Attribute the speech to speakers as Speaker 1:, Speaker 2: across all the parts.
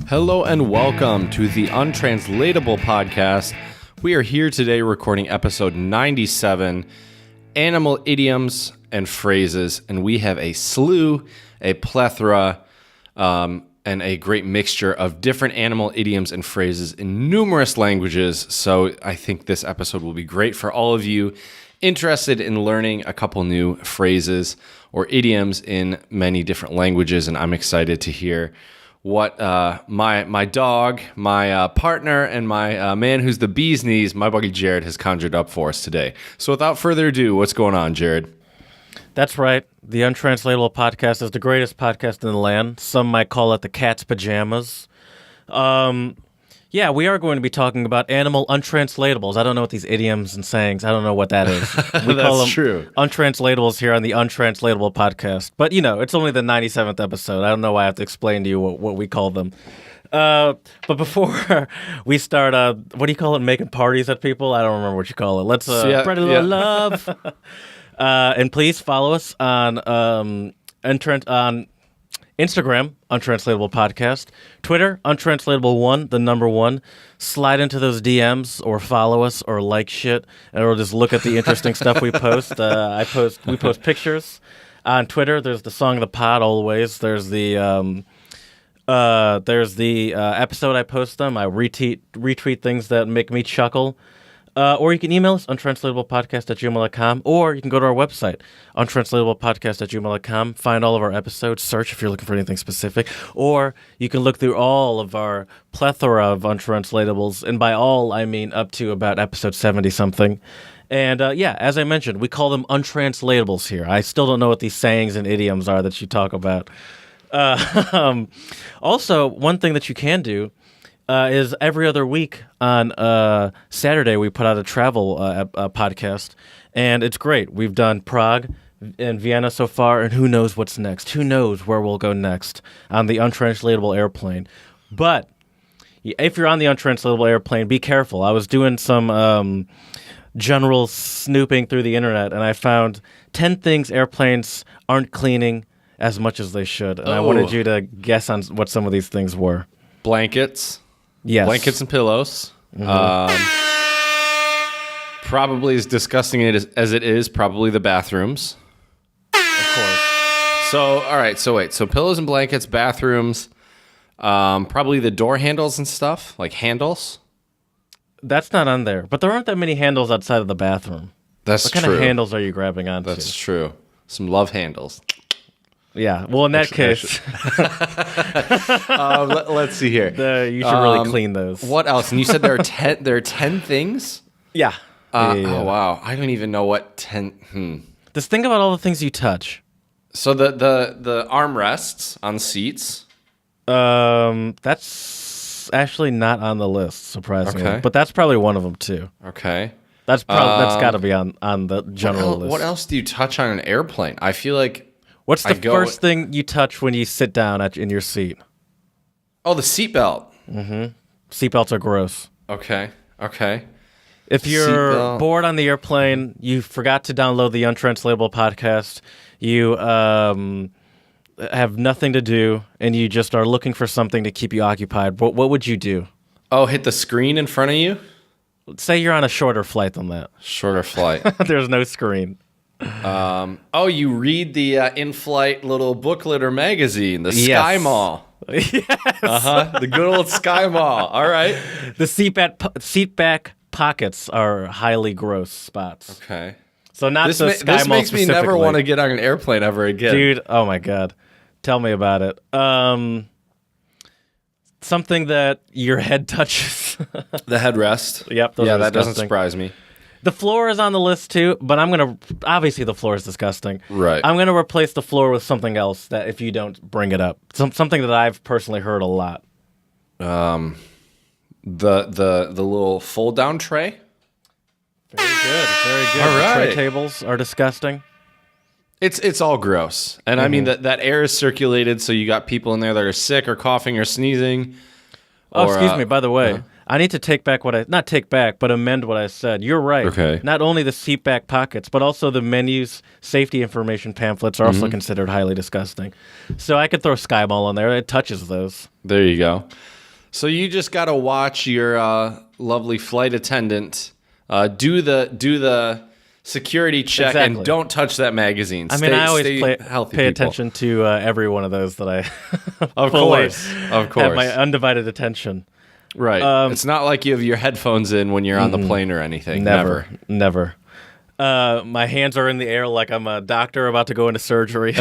Speaker 1: Hello and welcome to the Untranslatable podcast. We are here today recording episode 97, Animal Idioms and Phrases, and we have a slew, a plethora, and a great mixture of different animal idioms and phrases in numerous languages. So I think this episode will be great for all of you interested in learning a couple new phrases or idioms in many different languages, and I'm excited to hear what my dog, my partner, and my man who's the bee's knees, my buddy Jared, has conjured up for us today. So without further ado, what's going on, Jared?
Speaker 2: That's right. The Untranslatable podcast is the greatest podcast in the land. Some might call it the cat's pajamas. Yeah, we are going to be talking about animal untranslatables. I don't know what these idioms and sayings, I don't know what that is. We call them
Speaker 1: true.
Speaker 2: Untranslatables here on the Untranslatable podcast. But, you know, it's only the 97th episode. I don't know why I have to explain to you what we call them. But before we start, what do you call it, making parties at people? I don't remember what you call it. Let's spread a little love. And please follow us on Instagram, Untranslatable Podcast. Twitter, Untranslatable1, the number 1. Slide into those DMs or follow us or like shit, or just look at the interesting stuff we post. We post pictures on Twitter. There's the Song of the Pod always. There's the episode I post them. I retweet things that make me chuckle. Or you can email us, untranslatablepodcast@gmail.com, or you can go to our website, untranslatablepodcast@gmail.com, find all of our episodes, search if you're looking for anything specific, or you can look through all of our plethora of untranslatables, and by all, I mean up to about episode 70-something. And as I mentioned, we call them untranslatables here. I still don't know what these sayings and idioms are that you talk about. Also, one thing that you can do is every other week on Saturday we put out a travel podcast, and it's great. We've done Prague and Vienna so far, and who knows what's next? Who knows where we'll go next on the untranslatable airplane? But if you're on the untranslatable airplane, be careful. I was doing some general snooping through the internet, and I found 10 things airplanes aren't cleaning as much as they should, and I wanted you to guess on what some of these things were.
Speaker 1: Blankets.
Speaker 2: Yes.
Speaker 1: Blankets and pillows. Mm-hmm. Probably as disgusting as it is, probably the bathrooms.
Speaker 2: Of course.
Speaker 1: So, all right. So wait. So pillows and blankets, bathrooms, probably the door handles and stuff, like handles.
Speaker 2: That's not on there. But there aren't that many handles outside of the bathroom.
Speaker 1: That's true.
Speaker 2: What kind of handles are you grabbing onto?
Speaker 1: That's true. Some love handles.
Speaker 2: Yeah, well, in that case,
Speaker 1: let's see here.
Speaker 2: You should really clean those.
Speaker 1: What else? And you said there are 10 things?
Speaker 2: Yeah.
Speaker 1: Oh, wow. I don't even know what 10...
Speaker 2: Just think about all the things you touch.
Speaker 1: So the armrests on seats?
Speaker 2: That's actually not on the list, surprisingly. Okay. But that's probably one of them, too.
Speaker 1: Okay.
Speaker 2: That's got to be on the general list.
Speaker 1: What else do you touch on an airplane? I feel like...
Speaker 2: What's the first thing you touch when you sit down in your seat?
Speaker 1: Oh, the seatbelt.
Speaker 2: Mm-hmm. Seatbelts are gross.
Speaker 1: Okay.
Speaker 2: If you're bored on the airplane, you forgot to download the Untranslatable podcast, you have nothing to do, and you just are looking for something to keep you occupied, what would you do?
Speaker 1: Oh, hit the screen in front of you?
Speaker 2: Say you're on a shorter flight than that.
Speaker 1: Shorter flight.
Speaker 2: There's no screen.
Speaker 1: You read the in-flight little booklet or magazine, the Sky Mall.
Speaker 2: Yes.
Speaker 1: The good old Sky Mall. All right.
Speaker 2: The seat back pockets are highly gross spots.
Speaker 1: Okay.
Speaker 2: So not the Sky
Speaker 1: This
Speaker 2: Mall
Speaker 1: makes me never want to get on an airplane ever again.
Speaker 2: Dude, oh my God. Tell me about it. Something that your head touches.
Speaker 1: The headrest.
Speaker 2: Yep.
Speaker 1: Yeah, that doesn't surprise me.
Speaker 2: The floor is on the list too, but obviously the floor is disgusting.
Speaker 1: Right.
Speaker 2: I'm going to replace the floor with something else that if you don't bring it up. Something that I've personally heard a lot.
Speaker 1: The little fold down tray.
Speaker 2: Very good.
Speaker 1: All right.
Speaker 2: Tray tables are disgusting.
Speaker 1: It's all gross. And I mean that air is circulated, so you got people in there that are sick or coughing or sneezing.
Speaker 2: Excuse me, by the way. I need to amend what I said. You're right.
Speaker 1: Okay.
Speaker 2: Not only the seat back pockets, but also the menus, safety information pamphlets are also considered highly disgusting. So I could throw Skyball on there. It touches those.
Speaker 1: There you go. So you just got to watch your lovely flight attendant do the security check
Speaker 2: Exactly.
Speaker 1: and don't touch that magazine.
Speaker 2: I mean, I always
Speaker 1: healthy
Speaker 2: pay
Speaker 1: people.
Speaker 2: attention to every one of those that I
Speaker 1: Of course.
Speaker 2: have my undivided attention.
Speaker 1: Right. It's not like you have your headphones in when you're on the plane or anything.
Speaker 2: Never. My hands are in the air like I'm a doctor about to go into surgery.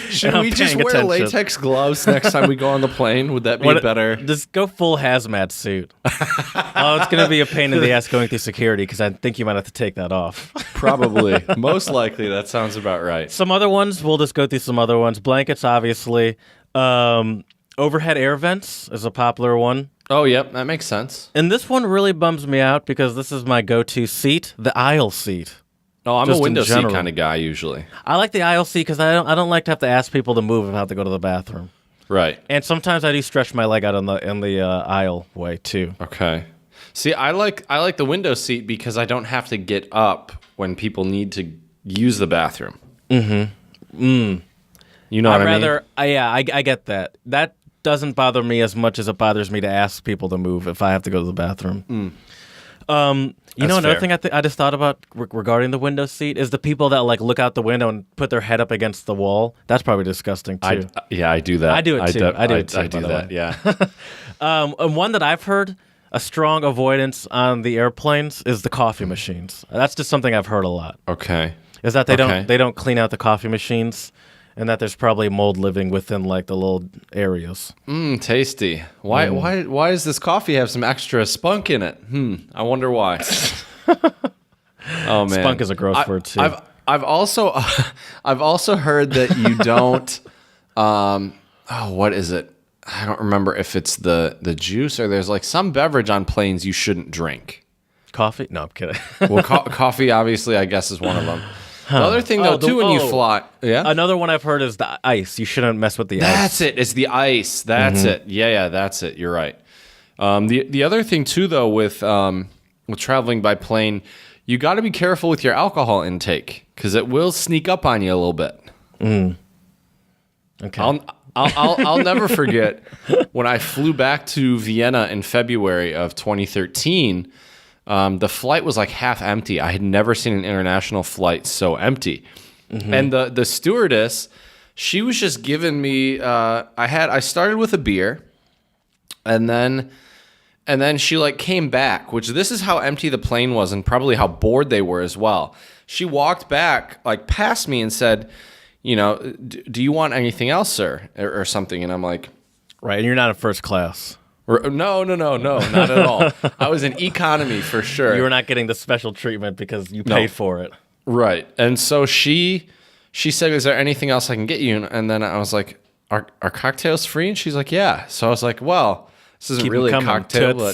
Speaker 1: Should we just wear latex gloves next time we go on the plane? Would that be better?
Speaker 2: Just go full hazmat suit. It's going to be a pain in the ass going through security because I think you might have to take that off.
Speaker 1: Probably. Most likely. That sounds about right.
Speaker 2: Some other ones, we'll just go through some other ones. Blankets, obviously. Overhead air vents is a popular one.
Speaker 1: Oh, yep. That makes sense.
Speaker 2: And this one really bums me out because this is my go-to seat, the aisle seat.
Speaker 1: Oh, I'm
Speaker 2: Just
Speaker 1: a window
Speaker 2: in
Speaker 1: seat
Speaker 2: general.
Speaker 1: kind of guy usually.
Speaker 2: I like the aisle seat because I don't like to have to ask people to move if I have to go to the bathroom.
Speaker 1: Right.
Speaker 2: And sometimes I do stretch my leg out in the aisle way too.
Speaker 1: Okay. See, I like the window seat because I don't have to get up when people need to use the bathroom. Mm-hmm. You know what I mean?
Speaker 2: I get that. That doesn't bother me as much as it bothers me to ask people to move if I have to go to the bathroom. Another thing I just thought about regarding the window seat is the people that like look out the window and put their head up against the wall. That's probably disgusting too.
Speaker 1: I do that.
Speaker 2: I do it too. I do
Speaker 1: that. Yeah.
Speaker 2: And one that I've heard a strong avoidance on the airplanes is the coffee machines. That's just something I've heard a lot.
Speaker 1: Okay.
Speaker 2: Is that they don't clean out the coffee machines. And that there's probably mold living within like the little areas.
Speaker 1: Tasty. Why does this coffee have some extra spunk in it? I wonder why. Oh man,
Speaker 2: Spunk is a gross word too.
Speaker 1: I've also heard that you don't. What is it? I don't remember if it's the juice or there's like some beverage on planes you shouldn't drink.
Speaker 2: Coffee? No, I'm kidding.
Speaker 1: Well, coffee obviously I guess is one of them. The other thing, though, when you fly... Yeah?
Speaker 2: Another one I've heard is the ice. You shouldn't mess with the ice.
Speaker 1: That's it. It's the ice. That's it. Yeah, that's it. You're right. The other thing, too, though, with traveling by plane, you got to be careful with your alcohol intake because it will sneak up on you a little bit.
Speaker 2: Okay.
Speaker 1: I'll never forget when I flew back to Vienna in February of 2013... the flight was like half empty. I had never seen an international flight so empty. And the stewardess, she was just giving me I started with a beer and then she like came back, which this is how empty the plane was and probably how bored they were as well. She walked back like past me and said, do you want anything else, sir? Or something. And I'm like,
Speaker 2: right, and you're not in first class.
Speaker 1: No, not at all. I was in economy for sure.
Speaker 2: You were not getting the special treatment because you paid for it.
Speaker 1: Right. And so she said, is there anything else I can get you? And then I was like, are cocktails free? And she's like, yeah. So I was like, well, this isn't really a cocktail,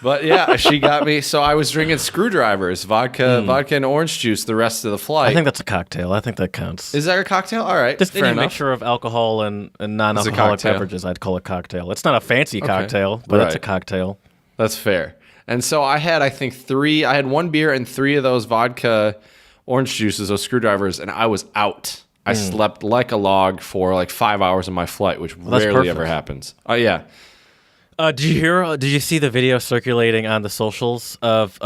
Speaker 1: but yeah, she got me. So I was drinking screwdrivers, vodka and orange juice the rest of the flight.
Speaker 2: I think that's a cocktail. I think that counts.
Speaker 1: Is that a cocktail? All right.
Speaker 2: Just
Speaker 1: fair
Speaker 2: any
Speaker 1: enough.
Speaker 2: mixture of alcohol and non-alcoholic beverages, I'd call a cocktail. It's not a fancy cocktail, but it's a cocktail.
Speaker 1: That's fair. And so I had, I think, I had one beer and 3 of those vodka orange juices, those screwdrivers, and I was out. I slept like a log for like 5 hours of my flight, which rarely ever happens. Oh, yeah.
Speaker 2: Did you see the video circulating on the socials of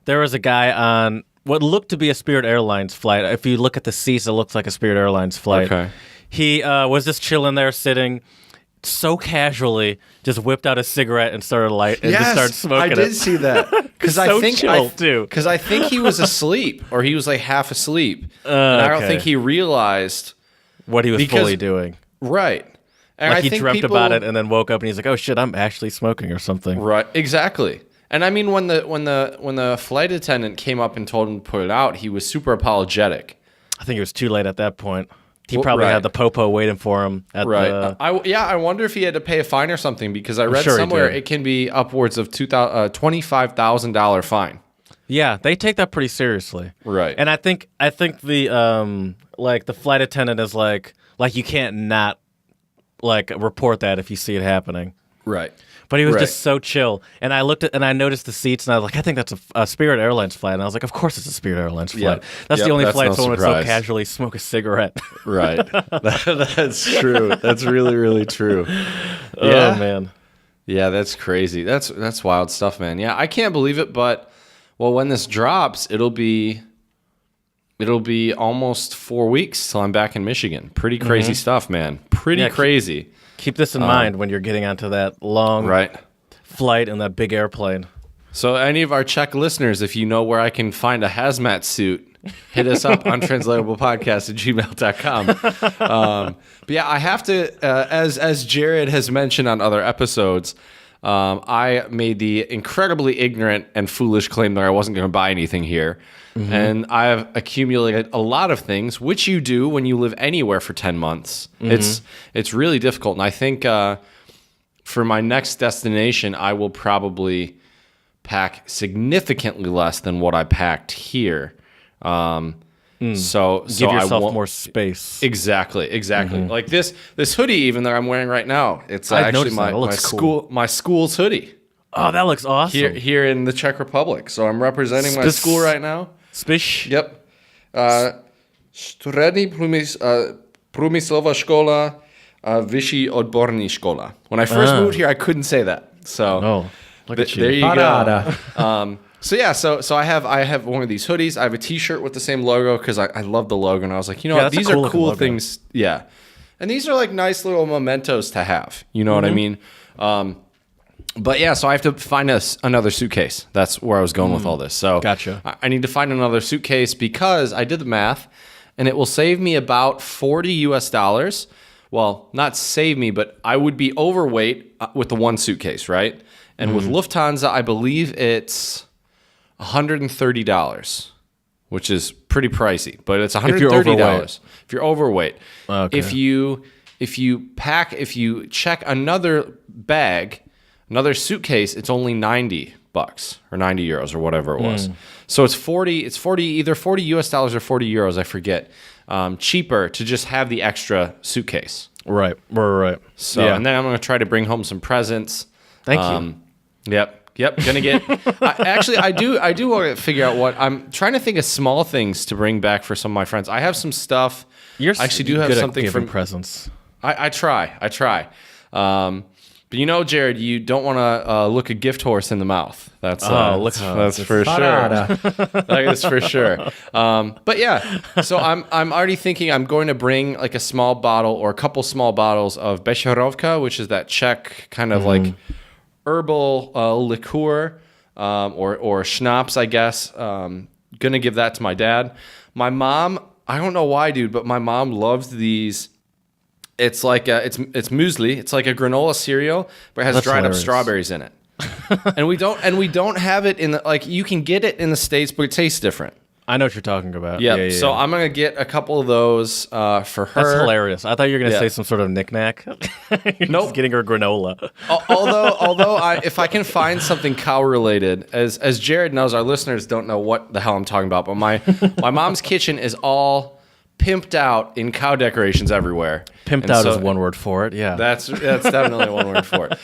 Speaker 2: there was a guy on what looked to be a Spirit Airlines flight. If you look at the seats, it looks like a Spirit Airlines flight.
Speaker 1: Okay.
Speaker 2: He was just chilling there, sitting so casually, just whipped out a cigarette and started just started smoking it.
Speaker 1: I did see that because
Speaker 2: I
Speaker 1: think he was asleep or he was like half asleep, and I don't think he realized
Speaker 2: what he was fully doing.
Speaker 1: Right. And
Speaker 2: like he dreamt about it and then woke up and he's like, "Oh shit, I'm actually smoking or something."
Speaker 1: Right, exactly. And I mean, when the flight attendant came up and told him to put it out, he was super apologetic.
Speaker 2: I think it was too late at that point. He probably had the popo waiting for him at the...
Speaker 1: I wonder if he had to pay a fine or something because I read somewhere it can be upwards of $25,000 fine.
Speaker 2: Yeah, they take that pretty seriously.
Speaker 1: Right.
Speaker 2: And I think the like the flight attendant is like you can't not like report that if you see it happening.
Speaker 1: Right.
Speaker 2: But he was just so chill. And I looked at and I noticed the seats and I was like, I think that's a Spirit Airlines flight. And I was like, of course it's a Spirit Airlines flight. That's the only flight someone would so casually smoke a cigarette.
Speaker 1: Right. That's true. That's really, really true.
Speaker 2: Oh, man.
Speaker 1: Yeah, that's crazy. That's wild stuff, man. Yeah, I can't believe it, but well, when this drops, it'll be almost 4 weeks till I'm back in Michigan. Pretty crazy stuff, man. Pretty crazy.
Speaker 2: Keep this in mind when you're getting onto that long flight in that big airplane.
Speaker 1: So any of our Czech listeners, if you know where I can find a hazmat suit, hit us up, untranslatablepodcast@gmail.com. But yeah, I have to, as Jared has mentioned on other episodes, I made the incredibly ignorant and foolish claim that I wasn't going to buy anything here. And I have accumulated a lot of things, which you do when you live anywhere for 10 months. It's really difficult. And I think for my next destination, I will probably pack significantly less than what I packed here. So
Speaker 2: give yourself more space.
Speaker 1: Exactly. Like this hoodie, even that I'm wearing right now, it's actually my school's hoodie.
Speaker 2: Oh, that looks awesome.
Speaker 1: Here in the Czech Republic. So I'm representing my school right now.
Speaker 2: Spish.
Speaker 1: Yep. Střední průmyslová škola, vyšší odborní škola. When I first moved here, I couldn't say that. So
Speaker 2: look at you.
Speaker 1: There you go. So yeah, so I have one of these hoodies. I have a T-shirt with the same logo because I love the logo, and I was like, what, these are cool things. Yeah, and these are like nice little mementos to have. You know what I mean? But yeah, so I have to find another suitcase. That's where I was going with all this. So
Speaker 2: gotcha.
Speaker 1: I need to find another suitcase because I did the math, and it will save me about $40. Well, not save me, but I would be overweight with the one suitcase, right? And with Lufthansa, I believe it's $130, which is pretty pricey, but it's $130 if you're overweight.
Speaker 2: Okay.
Speaker 1: If you check another bag, another suitcase, it's only $90 or 90 euros or whatever it was. So it's 40, either $40 or 40 euros, I forget, cheaper to just have the extra suitcase.
Speaker 2: Right.
Speaker 1: So, and then I'm going to try to bring home some presents.
Speaker 2: Thank you.
Speaker 1: Yep. Gonna get. I do want to figure out what I'm trying to think of small things to bring back for some of my friends. I have some stuff.
Speaker 2: I
Speaker 1: actually do have
Speaker 2: good
Speaker 1: something
Speaker 2: at
Speaker 1: from
Speaker 2: presents.
Speaker 1: I try. But Jared, you don't want to look a gift horse in the mouth. That's for sure. That's for sure. But yeah, so I'm already thinking I'm going to bring like a small bottle or a couple small bottles of Becherovka, which is that Czech kind of like herbal liqueur or schnapps, I guess. Gonna give that to my dad. My mom, I don't know why, dude, but my mom loves these. It's like it's muesli. It's like a granola cereal, but it has dried up strawberries in it. and we don't have it in the, like, you can get it in the States, but it tastes different.
Speaker 2: I know what you're talking about.
Speaker 1: Yep. Yeah. So I'm gonna get a couple of those for her.
Speaker 2: That's hilarious. I thought you were gonna say some sort of knick-knack. Nope. Just getting her granola.
Speaker 1: although if I can find something cow related, as Jared knows, our listeners don't know what the hell I'm talking about. But my mom's kitchen is all pimped out in cow decorations everywhere.
Speaker 2: Pimped out is one word for it. Yeah.
Speaker 1: That's definitely one word for it.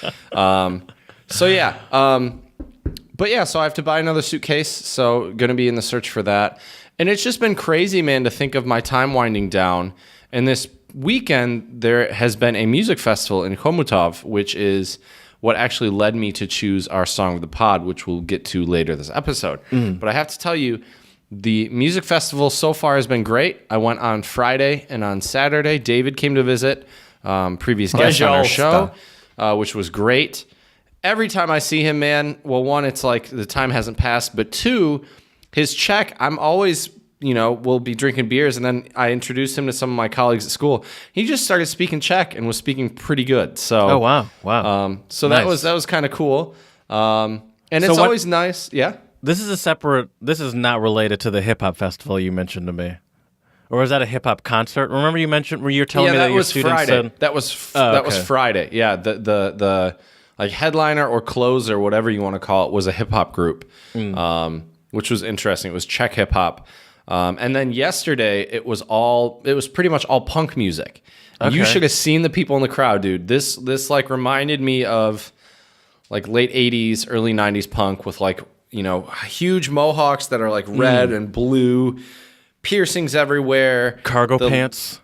Speaker 1: But yeah, so I have to buy another suitcase, so going to be in the search for that. And it's just been crazy, man, to think of my time winding down. And this weekend, there has been a music festival in Chomutov, which is what actually led me to choose our song of the pod, which we'll get to later this episode. But I have to tell you, the music festival so far has been great. I went on Friday and on Saturday. David came to visit, previous guest on our show, which was great. Every time I see him, man, well, one, it's like the time hasn't passed, but two, his Czech, I'm always, we'll be drinking beers, and then I introduced him to some of my colleagues at school. He just started speaking Czech and was speaking pretty good. So,
Speaker 2: oh, wow.
Speaker 1: So nice. that was kind of cool. And it's always nice. Yeah.
Speaker 2: This is not related to the hip hop festival you mentioned to me. Or was that a hip hop concert? Remember you mentioned where you were telling me that your students
Speaker 1: Friday.
Speaker 2: said
Speaker 1: that was Friday. Yeah, the like headliner or closer, whatever you want to call it, was a hip hop group, which was interesting. It was Czech hip hop, and then yesterday it was pretty much all punk music. Okay. You should have seen the people in the crowd, dude. This like reminded me of like late '80s, early '90s punk with like huge mohawks that are like red and blue, piercings everywhere,
Speaker 2: cargo pants.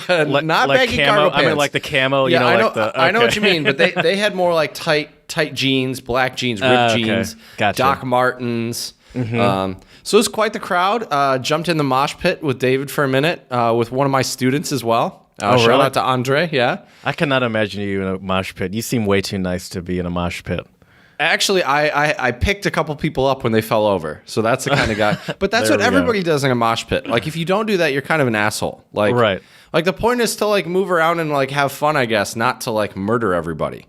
Speaker 1: Not
Speaker 2: like
Speaker 1: baggy
Speaker 2: camo,
Speaker 1: cargo pants.
Speaker 2: I mean, like the camo.
Speaker 1: Yeah,
Speaker 2: you know,
Speaker 1: I know what you mean, but they had more like tight jeans, black jeans, ripped jeans,
Speaker 2: Gotcha.
Speaker 1: Doc Martens. So it was quite the crowd. Jumped in the mosh pit with David for a minute with one of my students as well. Shout
Speaker 2: really?
Speaker 1: out to Andre. Yeah.
Speaker 2: I cannot imagine you in a mosh pit. You seem way too nice to be in a mosh pit.
Speaker 1: Actually, I picked a couple people up when they fell over. So that's the kind of guy. But that's what everybody does in a mosh pit. Like, if you don't do that, you're kind of an asshole. Like,
Speaker 2: Right.
Speaker 1: Like, the point is to, like, move around and, like, have fun, I guess, not to, like, murder everybody.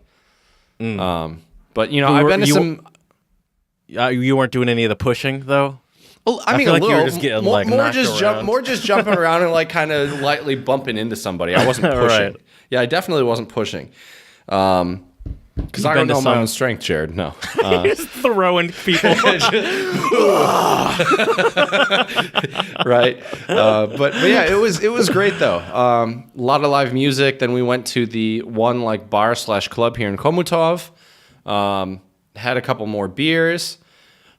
Speaker 1: But, you know, I've been to some...
Speaker 2: You weren't doing any of the pushing, though?
Speaker 1: Well, I mean,
Speaker 2: feel
Speaker 1: a
Speaker 2: like you
Speaker 1: little.
Speaker 2: were just getting,
Speaker 1: more,
Speaker 2: like,
Speaker 1: more
Speaker 2: knocked
Speaker 1: just
Speaker 2: around.
Speaker 1: more just jumping around and, like, kind of lightly bumping into somebody. I wasn't pushing.
Speaker 2: Right.
Speaker 1: Yeah, I definitely wasn't pushing. Because I don't know my own strength, Jared. No.
Speaker 2: Just throwing people.
Speaker 1: Right. But yeah, it was great though. A lot of live music. Then we went to the one like bar / club here in Chomutov. Had a couple more beers.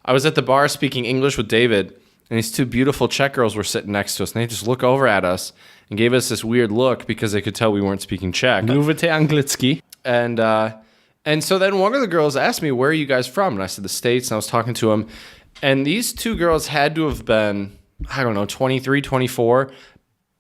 Speaker 1: I was at the bar speaking English with David, and these two beautiful Czech girls were sitting next to us, and they just look over at us and gave us this weird look because they could tell we weren't speaking Czech. Mluvite anglicky. And so then one of the girls asked me, where are you guys from? And I said, the States. And I was talking to them. And these two girls had to have been, I don't know, 23, 24.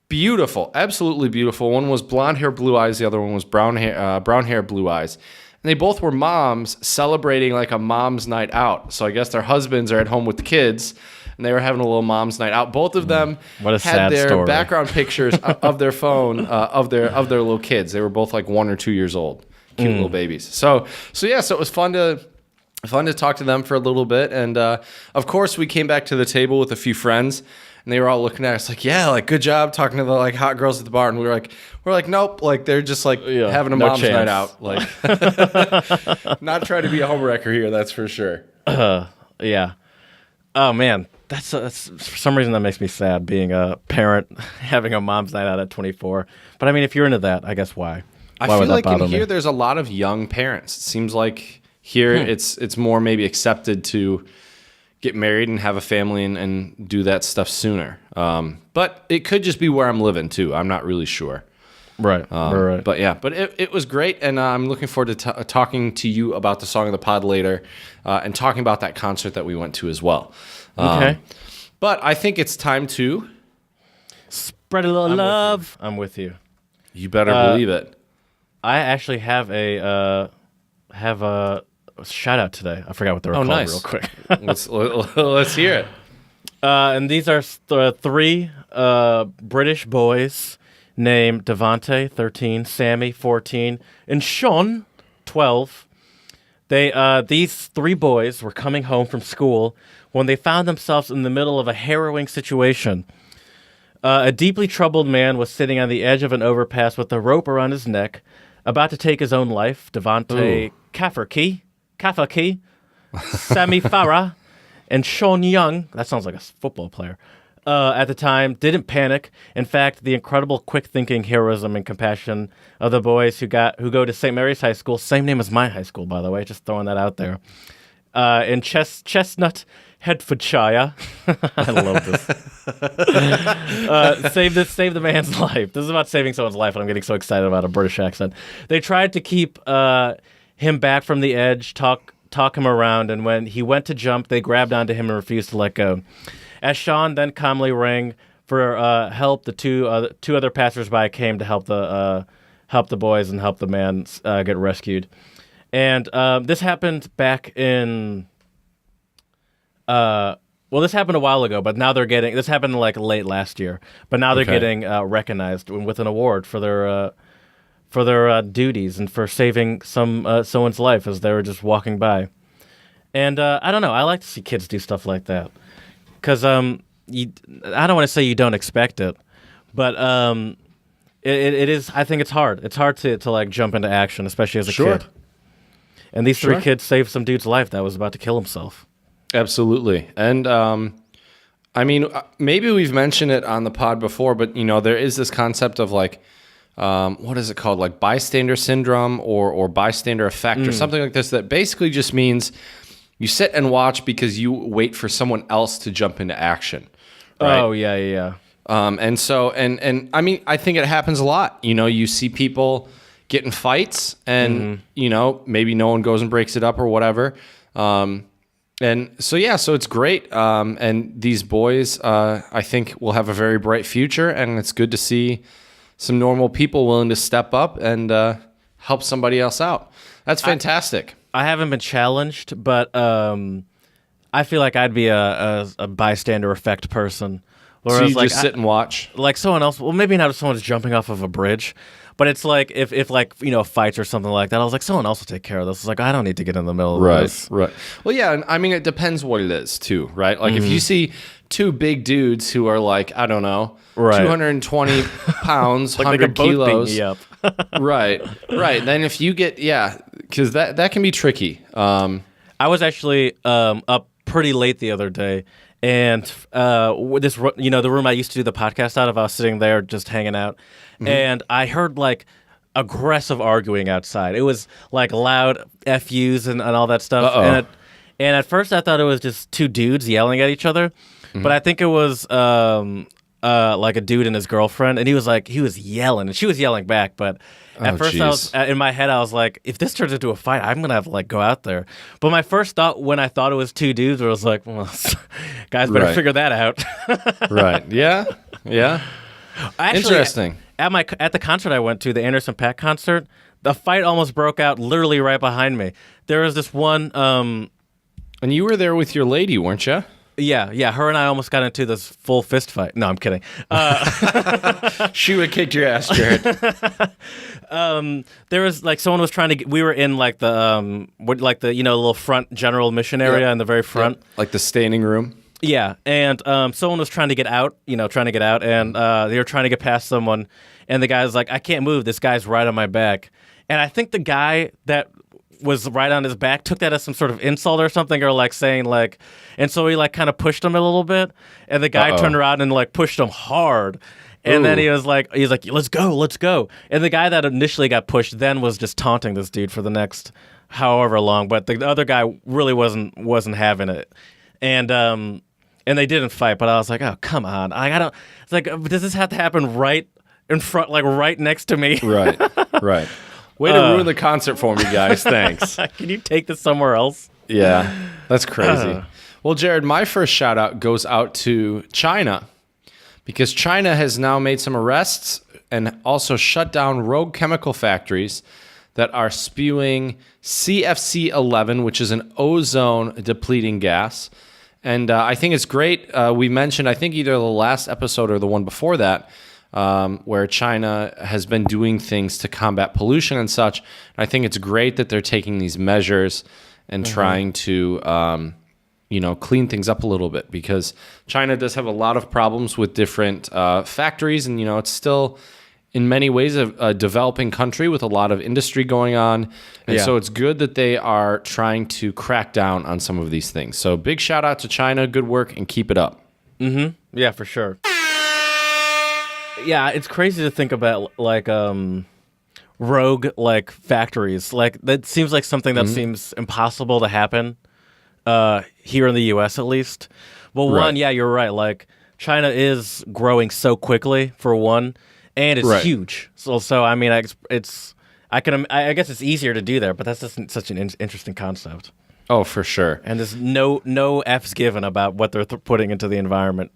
Speaker 1: Beautiful. Absolutely beautiful. One was blonde hair, blue eyes. The other one was brown hair, blue eyes. And they both were moms celebrating like a mom's night out. So I guess their husbands are at home with the kids. And they were having a little mom's night out. Both of them had their
Speaker 2: story.
Speaker 1: background pictures of their phone of their little kids. They were both like 1 or 2 years old. Cute little babies. So it was fun to talk to them for a little bit, and of course we came back to the table with a few friends, and they were all looking at us like, yeah, like good job talking to the like hot girls at the bar, and we're like, nope, like they're just like having a mom's night out, like not trying to be a homewrecker here, that's for sure.
Speaker 2: Yeah. Oh man, that's for some reason that makes me sad being a parent having a mom's night out at 24. But I mean, if you're into that, I guess why?
Speaker 1: I feel like in here there's a lot of young parents. It seems like here it's more maybe accepted to get married and have a family and do that stuff sooner. But it could just be where I'm living too. I'm not really sure.
Speaker 2: Right. Right.
Speaker 1: But yeah, it was great, and I'm looking forward to talking to you about the Song of the Pod later, and talking about that concert that we went to as well.
Speaker 2: Okay.
Speaker 1: But I think it's time to
Speaker 2: spread a little love. I'm with you.
Speaker 1: You better believe it.
Speaker 2: I actually have a shout out today. I forgot what they were called.
Speaker 1: Nice.
Speaker 2: Real quick.
Speaker 1: let's hear it.
Speaker 2: And these are three British boys named Devante, 13, Sammy, 14, and Sean, 12. These three boys were coming home from school when they found themselves in the middle of a harrowing situation. A deeply troubled man was sitting on the edge of an overpass with a rope around his neck, about to take his own life. Devante Kafferkey, Sammy Farah, and Sean Young, that sounds like a football player, at the time, didn't panic. In fact, the incredible quick-thinking heroism and compassion of the boys who go to St. Mary's High School, same name as my high school, by the way, just throwing that out there, in Chestnut, Hertfordshire. I love this. Save the man's life. This is about saving someone's life, and I'm getting so excited about a British accent. They tried to keep him back from the edge, talk him around, and when he went to jump, they grabbed onto him and refused to let go. As Sean then calmly rang for help, the two other passersby came to help the boys and help the man get rescued. And this happened back in. This happened a while ago, but now this happened like late last year, but now they're getting recognized with an award for their duties and for saving someone's life as they were just walking by. And I don't know, I like to see kids do stuff like that because I don't want to say you don't expect it, but it is. I think it's hard. It's hard to like jump into action, especially as a kid. And these three kids saved some dude's life that was about to kill himself.
Speaker 1: Absolutely. And I mean, maybe we've mentioned it on the pod before, but there is this concept of like, what is it called? Like bystander syndrome or bystander effect or something like this, that basically just means you sit and watch because you wait for someone else to jump into action. Right?
Speaker 2: Oh, yeah.
Speaker 1: And I mean, I think it happens a lot. You know, you see people get in fights and, you know, maybe no one goes and breaks it up or whatever. And so it's great. And these boys, I think will have a very bright future, and it's good to see some normal people willing to step up and help somebody else out. That's fantastic.
Speaker 2: I haven't been challenged, but I feel like I'd be a bystander effect person.
Speaker 1: So you just sit and watch?
Speaker 2: Like someone else, well, maybe not if someone's jumping off of a bridge, but it's like if like, you know, fights or something like that, I was like, someone else will take care of this. It's like, I don't need to get in the middle of this.
Speaker 1: Right. Well, yeah, and I mean, it depends what it is, too, right? Like, if you see two big dudes who are like, I don't know, 220 pounds, like 100 kilos.
Speaker 2: Beat me up.
Speaker 1: Right. Then if you get, because that can be tricky.
Speaker 2: I was actually up pretty late the other day, and this, you know, the room I used to do the podcast out of, I was sitting there just hanging out, and I heard like aggressive arguing outside. It was like loud FUs and all that stuff. And at first I thought it was just two dudes yelling at each other, but I think it was like a dude and his girlfriend, and he was yelling, and she was yelling back, but at first I was, in my head, I was like, if this turns into a fight, I'm going to have to like go out there. But my first thought when I thought it was two dudes was like, well, guys better figure that out.
Speaker 1: Right. Yeah. Actually, interesting.
Speaker 2: At the concert I went to, the Anderson .Paak concert, the fight almost broke out literally right behind me. There was this one...
Speaker 1: and you were there with your lady, weren't you?
Speaker 2: Yeah. Her and I almost got into this full fist fight. No, I'm kidding.
Speaker 1: She would kick your ass, Jared.
Speaker 2: There was like someone was trying to. We were in like the you know, little front general admission area in the very front,
Speaker 1: like the standing room.
Speaker 2: Yeah, and someone was trying to get out. And they were trying to get past someone, and the guy's like, "I can't move. This guy's right on my back." And I think the guy that was right on his back took that as some sort of insult or something, or like saying like, and so he like kind of pushed him a little bit, and the guy turned around and like pushed him hard, and then he was like, let's go, and the guy that initially got pushed then was just taunting this dude for the next however long, but the other guy really wasn't having it, and they didn't fight, but I was like, oh come on, I don't, it's like, does this have to happen right in front, like right next to me?
Speaker 1: Right. Way to ruin the concert for me, guys. Thanks.
Speaker 2: Can you take this somewhere else?
Speaker 1: Yeah, that's crazy. Well, Jared, my first shout out goes out to China, because China has now made some arrests and also shut down rogue chemical factories that are spewing CFC-11, which is an ozone depleting gas. And I think it's great. We mentioned, I think either the last episode or the one before that, where China has been doing things to combat pollution and such. And I think it's great that they're taking these measures and trying to, clean things up a little bit, because China does have a lot of problems with different factories, and it's still in many ways a developing country with a lot of industry going on. And so it's good that they are trying to crack down on some of these things. So big shout out to China. Good work, and keep it up.
Speaker 2: Yeah, for sure. Yeah, it's crazy to think about like rogue like factories. Like that seems like something that seems impossible to happen here in the U.S. at least. Well, one, yeah, you're right. Like China is growing so quickly for one, and it's huge. So I mean, I guess it's easier to do there, but that's just such an interesting concept.
Speaker 1: Oh, for sure.
Speaker 2: And there's no F's given about what they're putting into the environment.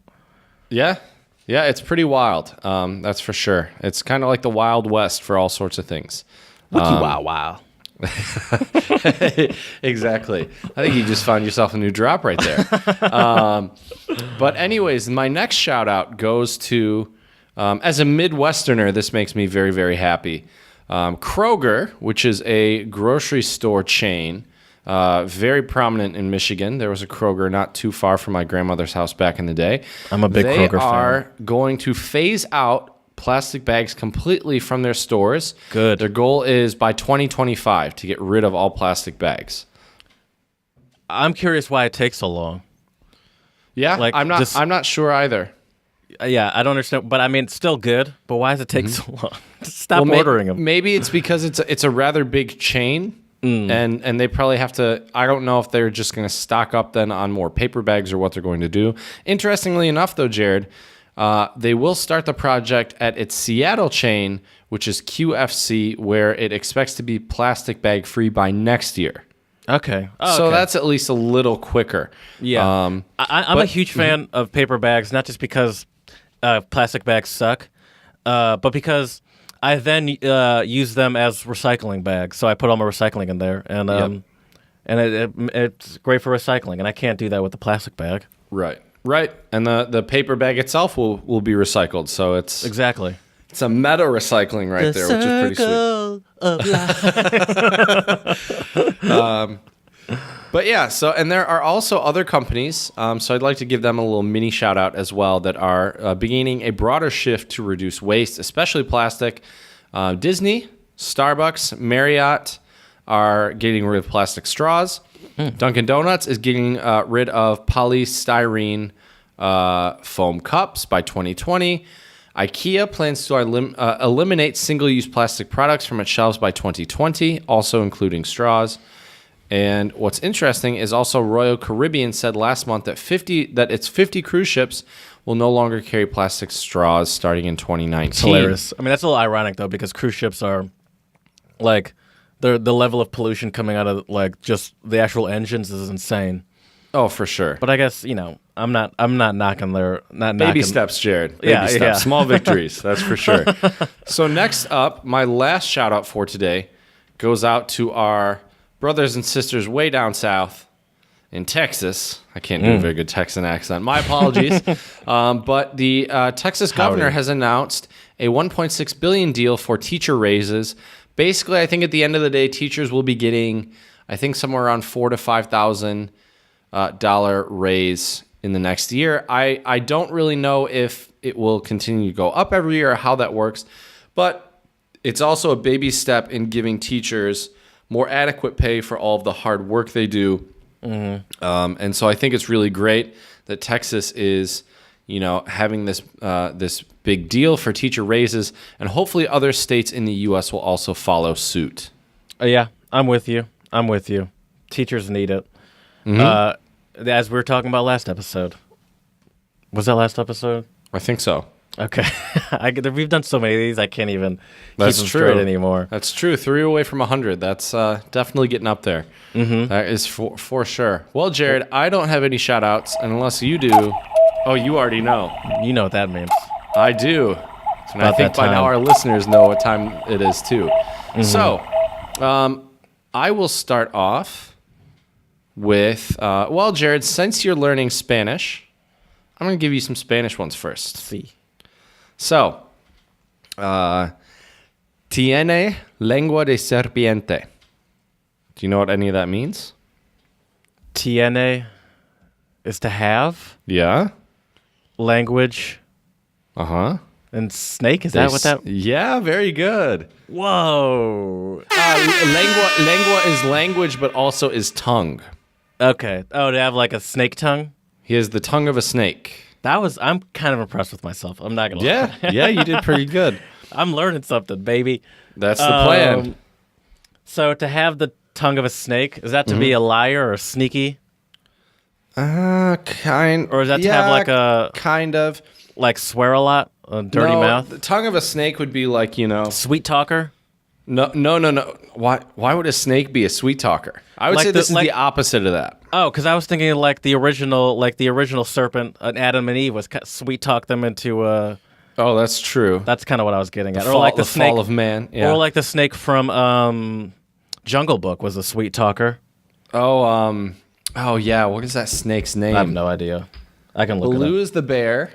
Speaker 1: Yeah, it's pretty wild. That's for sure. It's kind of like the Wild West for all sorts of things.
Speaker 2: Wiki wow.
Speaker 1: Exactly. I think you just found yourself a new drop right there. But anyways, my next shout out goes to, as a Midwesterner, this makes me very, very happy. Kroger, which is a grocery store chain, very prominent in Michigan. There was a Kroger not too far from my grandmother's house back in the day.
Speaker 2: I'm a big Kroger fan. They
Speaker 1: are going to phase out plastic bags completely from their stores.
Speaker 2: Good.
Speaker 1: Their goal is by 2025 to get rid of all plastic bags.
Speaker 2: I'm curious why it takes so long.
Speaker 1: Yeah, like, I'm not sure either.
Speaker 2: Yeah, I don't understand, but I mean, it's still good. But why does it take so long? Stop ordering them.
Speaker 1: Maybe it's because it's a rather big chain. And they probably have to, I don't know if they're just going to stock up then on more paper bags or what they're going to do. Interestingly enough, though, Jared, They will start the project at its Seattle chain, which is QFC, where it expects to be plastic bag free by next year.
Speaker 2: Okay.
Speaker 1: So that's at least a little quicker.
Speaker 2: Yeah. I'm a huge fan of paper bags, not just because plastic bags suck, but because I then use them as recycling bags. So I put all my recycling in there, and it's great for recycling. And I can't do that with the plastic bag.
Speaker 1: Right. And the paper bag itself will be recycled. So it's
Speaker 2: exactly.
Speaker 1: It's a meta recycling right there, which is pretty sweet. But yeah, and there are also other companies, so I'd like to give them a little mini shout out as well, that are beginning a broader shift to reduce waste, especially plastic. Disney, Starbucks, Marriott are getting rid of plastic straws. Dunkin' Donuts is getting rid of polystyrene foam cups by 2020. IKEA plans to eliminate single-use plastic products from its shelves by 2020, also including straws. And what's interesting is also Royal Caribbean said last month that its 50 cruise ships will no longer carry plastic straws starting in 2019.
Speaker 2: It's hilarious. I mean, that's a little ironic, though, because cruise ships are, like, the level of pollution coming out of, like, just the actual engines is insane.
Speaker 1: Oh, for sure.
Speaker 2: But I guess, I'm not knocking their...
Speaker 1: Baby steps, Jared. Baby steps. Yeah. Small victories, that's for sure. So next up, my last shout-out for today goes out to our brothers and sisters way down south in Texas. I can't do a very good Texan accent. My apologies. But the Texas governor has announced a $1.6 billion deal for teacher raises. Basically, I think at the end of the day, teachers will be getting, I think, somewhere around $4,000 to $5,000 raise in the next year. I don't really know if it will continue to go up every year or how that works, but it's also a baby step in giving teachers more adequate pay for all of the hard work they do. And so I think it's really great that Texas is, having this this big deal for teacher raises, and hopefully other states in the U.S. will also follow suit.
Speaker 2: Yeah, I'm with you. Teachers need it. As we were talking about last episode. Was that last episode?
Speaker 1: I think so.
Speaker 2: Okay. We've done so many of these, I can't even keep them straight anymore.
Speaker 1: That's true. 3 away from 100. That's definitely getting up there. That is for sure. Well, Jared, I don't have any shout-outs, and unless you do... Oh, you already know.
Speaker 2: You know what that means.
Speaker 1: I do. And I think by now our listeners know what time it is, too. So, I will start off with... Jared, since you're learning Spanish, I'm going to give you some Spanish ones first.
Speaker 2: Sí.
Speaker 1: So, tiene lengua de serpiente. Do you know what any of that means?
Speaker 2: Tiene is to have.
Speaker 1: Yeah.
Speaker 2: Language.
Speaker 1: Uh-huh.
Speaker 2: And snake, is that what that...
Speaker 1: Yeah, very good.
Speaker 2: Whoa.
Speaker 1: Lengua is language, but also is tongue.
Speaker 2: Okay. Oh, to have like a snake tongue?
Speaker 1: He has the tongue of a snake.
Speaker 2: I'm kind of impressed with myself. I'm not going to lie.
Speaker 1: Yeah, you did pretty good.
Speaker 2: I'm learning something, baby.
Speaker 1: That's the plan.
Speaker 2: So to have the tongue of a snake, is that to be a liar or sneaky? Or is that to have like a...
Speaker 1: Kind of.
Speaker 2: Like swear a lot? A dirty mouth?
Speaker 1: The tongue of a snake would be like,
Speaker 2: Sweet talker?
Speaker 1: No. Why would a snake be a sweet talker? I would say this is the opposite of that.
Speaker 2: Oh, because I was thinking like the original serpent, Adam and Eve, was sweet talk them into. Oh,
Speaker 1: that's true.
Speaker 2: That's kind of what I was getting at.
Speaker 1: Or like the snake, fall of man. Yeah.
Speaker 2: Or like the snake from Jungle Book was a sweet talker.
Speaker 1: Oh yeah. What is that snake's name?
Speaker 2: I have no idea. I can look it up.
Speaker 1: Baloo is the bear.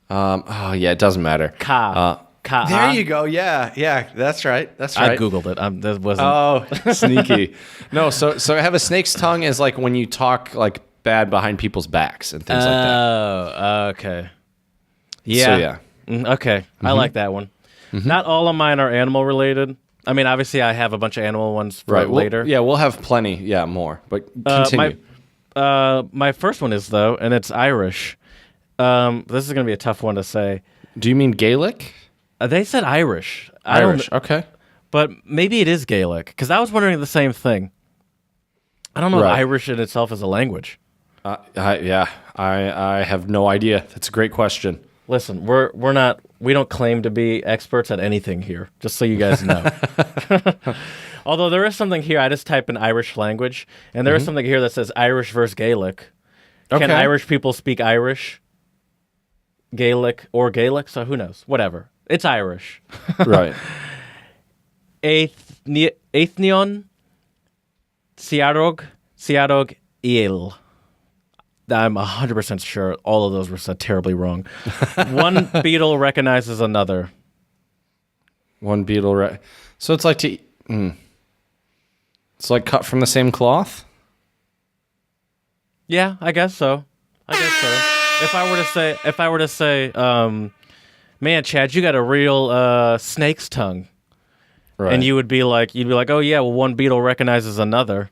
Speaker 1: It doesn't matter. There you go. Yeah, that's right. I
Speaker 2: googled it. That wasn't.
Speaker 1: Oh, sneaky. No, so have a snake's tongue is like when you talk like bad behind people's backs and things like that.
Speaker 2: Oh, okay. Yeah.
Speaker 1: So, yeah.
Speaker 2: Okay, I like that one. Not all of mine are animal related. I mean, obviously, I have a bunch of animal ones for later.
Speaker 1: We'll have plenty. Yeah, more. But continue.
Speaker 2: My first one is though, and it's Irish. This is going to be a tough one to say.
Speaker 1: Do you mean Gaelic?
Speaker 2: They said Irish.
Speaker 1: Okay.
Speaker 2: But maybe it is Gaelic, because I was wondering the same thing. I don't know if Irish in itself is a language.
Speaker 1: I have no idea. That's a great question.
Speaker 2: Listen, we don't claim to be experts at anything here, just so you guys know. Although there is something here, I just type in Irish language, and there is something here that says Irish versus Gaelic. Can Irish people speak Irish, Gaelic, or Gaelic? So who knows? Whatever. It's Irish.
Speaker 1: Right.
Speaker 2: Aethnion Siarog Il. I'm 100% sure all of those were said terribly wrong. One beetle recognizes another.
Speaker 1: One beetle. So it's like it's like cut from the same cloth?
Speaker 2: Yeah, I guess so. If I were to say, man, Chad, you got a real snake's tongue.
Speaker 1: Right.
Speaker 2: And you'd be like, oh yeah, well, one beetle recognizes another.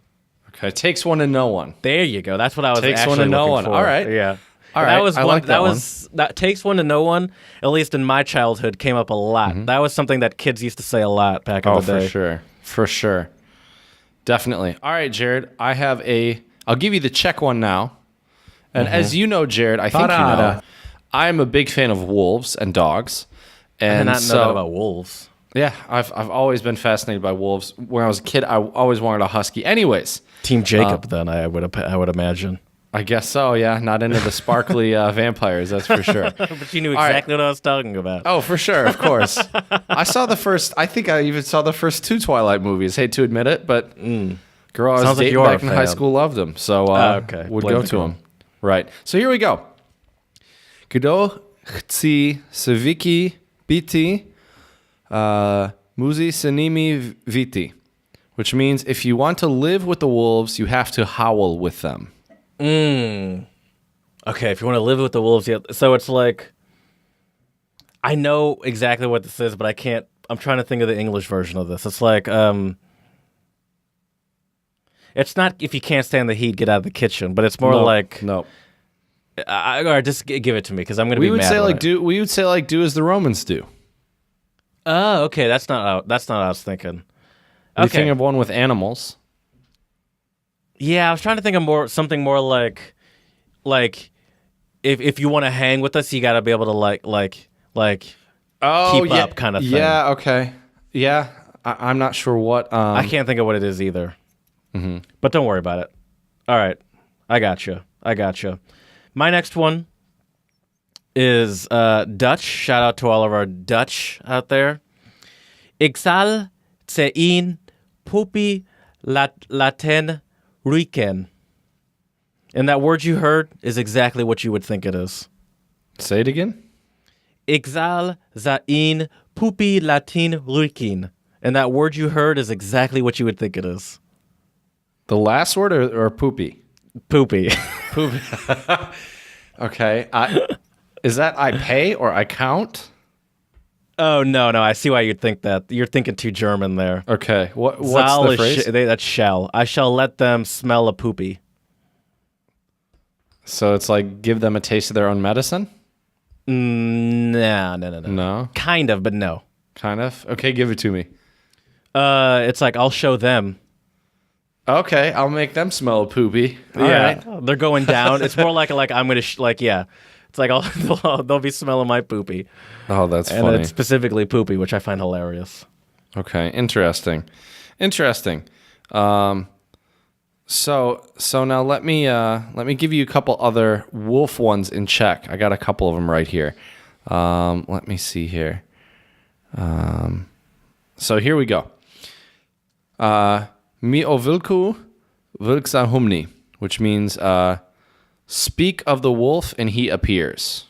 Speaker 1: Okay, takes one to know one.
Speaker 2: There you go. That's what I was
Speaker 1: takes
Speaker 2: actually
Speaker 1: one to know
Speaker 2: looking
Speaker 1: one.
Speaker 2: for.
Speaker 1: All right.
Speaker 2: Yeah.
Speaker 1: All right.
Speaker 2: That takes one to know one. At least in my childhood, came up a lot. That was something that kids used to say a lot back in the day.
Speaker 1: For sure. Definitely. All right, Jared. I'll give you the Czech one now. And as you know, Jared, I think you know, I'm a big fan of wolves and dogs. And
Speaker 2: I did not know that about wolves.
Speaker 1: Yeah, I've always been fascinated by wolves. When I was a kid, I always wanted a husky. Anyways,
Speaker 2: Team Jacob, then I would imagine.
Speaker 1: I guess so. Yeah, not into the sparkly vampires, that's for sure.
Speaker 2: But you knew exactly what I was talking about.
Speaker 1: Oh, for sure, of course. I think I even saw the first 2 Twilight movies. Hate to admit it, but girl I was dating back in high school loved them, so would go to them. Right. So here we go. Kdo chci se Vicky biti muzi se nimi viti, which means if you want to live with the wolves, you have to howl with them.
Speaker 2: Okay, if you want to live with the wolves, yeah. So it's like, I know exactly what this is, but I can't. I'm trying to think of the English version of this. It's like, it's not if you can't stand the heat, get out of the kitchen, but it's more like
Speaker 1: no.
Speaker 2: Or just give it to me because I'm going to be mad.
Speaker 1: We would say like do as the Romans do.
Speaker 2: Oh, okay. That's not what I was thinking.
Speaker 1: We think of one with animals.
Speaker 2: Yeah, I was trying to think of something more like if you want to hang with us, you got to be able to keep up kind of thing.
Speaker 1: Yeah. Okay. Yeah. I'm not sure what.
Speaker 2: I can't think of what it is either. But don't worry about it. All right, I got you. My next one is Dutch. Shout out to all of our Dutch out there. Ik zal te een puppy laten ruiken. And that word you heard is exactly what you would think it is.
Speaker 1: Say it again.
Speaker 2: Ik zal te een puppy laten ruiken. And that word you heard is exactly what you would think it is.
Speaker 1: The last word or poopy?
Speaker 2: Poopy.
Speaker 1: Poopy. Okay. Is that I pay or I count?
Speaker 2: Oh, no. I see why you'd think that. You're thinking too German there.
Speaker 1: Okay. What's the phrase?
Speaker 2: That's shall. I shall let them smell a poopy.
Speaker 1: So it's like give them a taste of their own medicine?
Speaker 2: No.
Speaker 1: No?
Speaker 2: Kind of, but no.
Speaker 1: Kind of? Okay, give it to me.
Speaker 2: It's like I'll show them.
Speaker 1: Okay, I'll make them smell a poopy. All
Speaker 2: right.
Speaker 1: right.
Speaker 2: They're going down. It's more like I'm going to, yeah. It's like they'll be smelling my poopy.
Speaker 1: Oh, that's funny.
Speaker 2: And it's specifically poopy, which I find hilarious.
Speaker 1: Okay, interesting. So now let me give you a couple other wolf ones in Czech. I got a couple of them right here. Let me see here. So here we go. Mi o vilku, vilk za humni, which means speak of the wolf and he appears.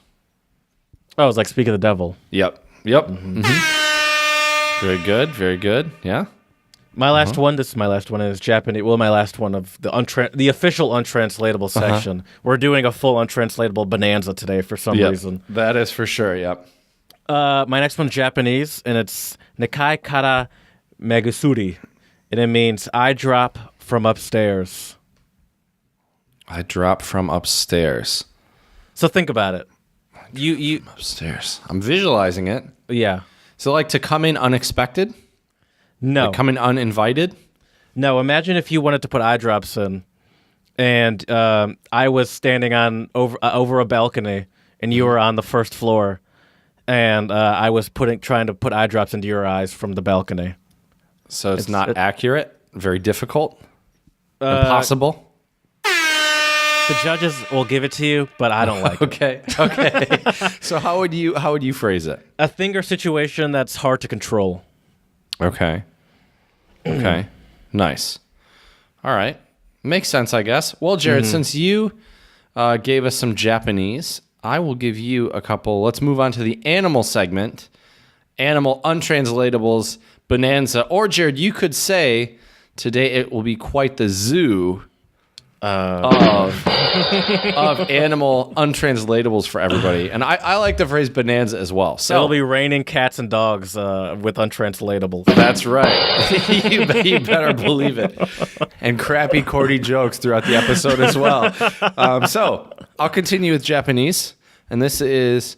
Speaker 2: Oh, it's like speak of the devil.
Speaker 1: Yep. Very good. Yeah.
Speaker 2: My last one. This is my last one. Is Japanese. Well, my last one of the official untranslatable section. We're doing a full untranslatable bonanza today for some reason.
Speaker 1: That is for sure. Yep.
Speaker 2: My next one's Japanese, and it's Nikai kara megusuri, and it means I drop from upstairs.
Speaker 1: I drop from upstairs.
Speaker 2: So think about it. You
Speaker 1: upstairs. I'm visualizing it.
Speaker 2: Yeah.
Speaker 1: So like to come in unexpected?
Speaker 2: No.
Speaker 1: Like come in uninvited?
Speaker 2: No, imagine if you wanted to put eye drops in and I was standing on over a balcony, and you were on the first floor, and I was trying to put eye drops into your eyes from the balcony.
Speaker 1: So it's not accurate, very difficult, impossible.
Speaker 2: The judges will give it to you, but I don't like it.
Speaker 1: Okay. So how would you phrase it?
Speaker 2: A thing or situation that's hard to control.
Speaker 1: Okay. Nice. All right. Makes sense, I guess. Well, Jared, since you gave us some Japanese, I will give you a couple. Let's move on to the animal segment. Animal Untranslatables Bonanza. Or, Jared, you could say today it will be quite the zoo of animal untranslatables for everybody. And I like the phrase bonanza as well. So
Speaker 2: it'll be raining cats and dogs with untranslatables.
Speaker 1: That's right. you better believe it. And crappy, corny jokes throughout the episode as well. So I'll continue with Japanese. And this is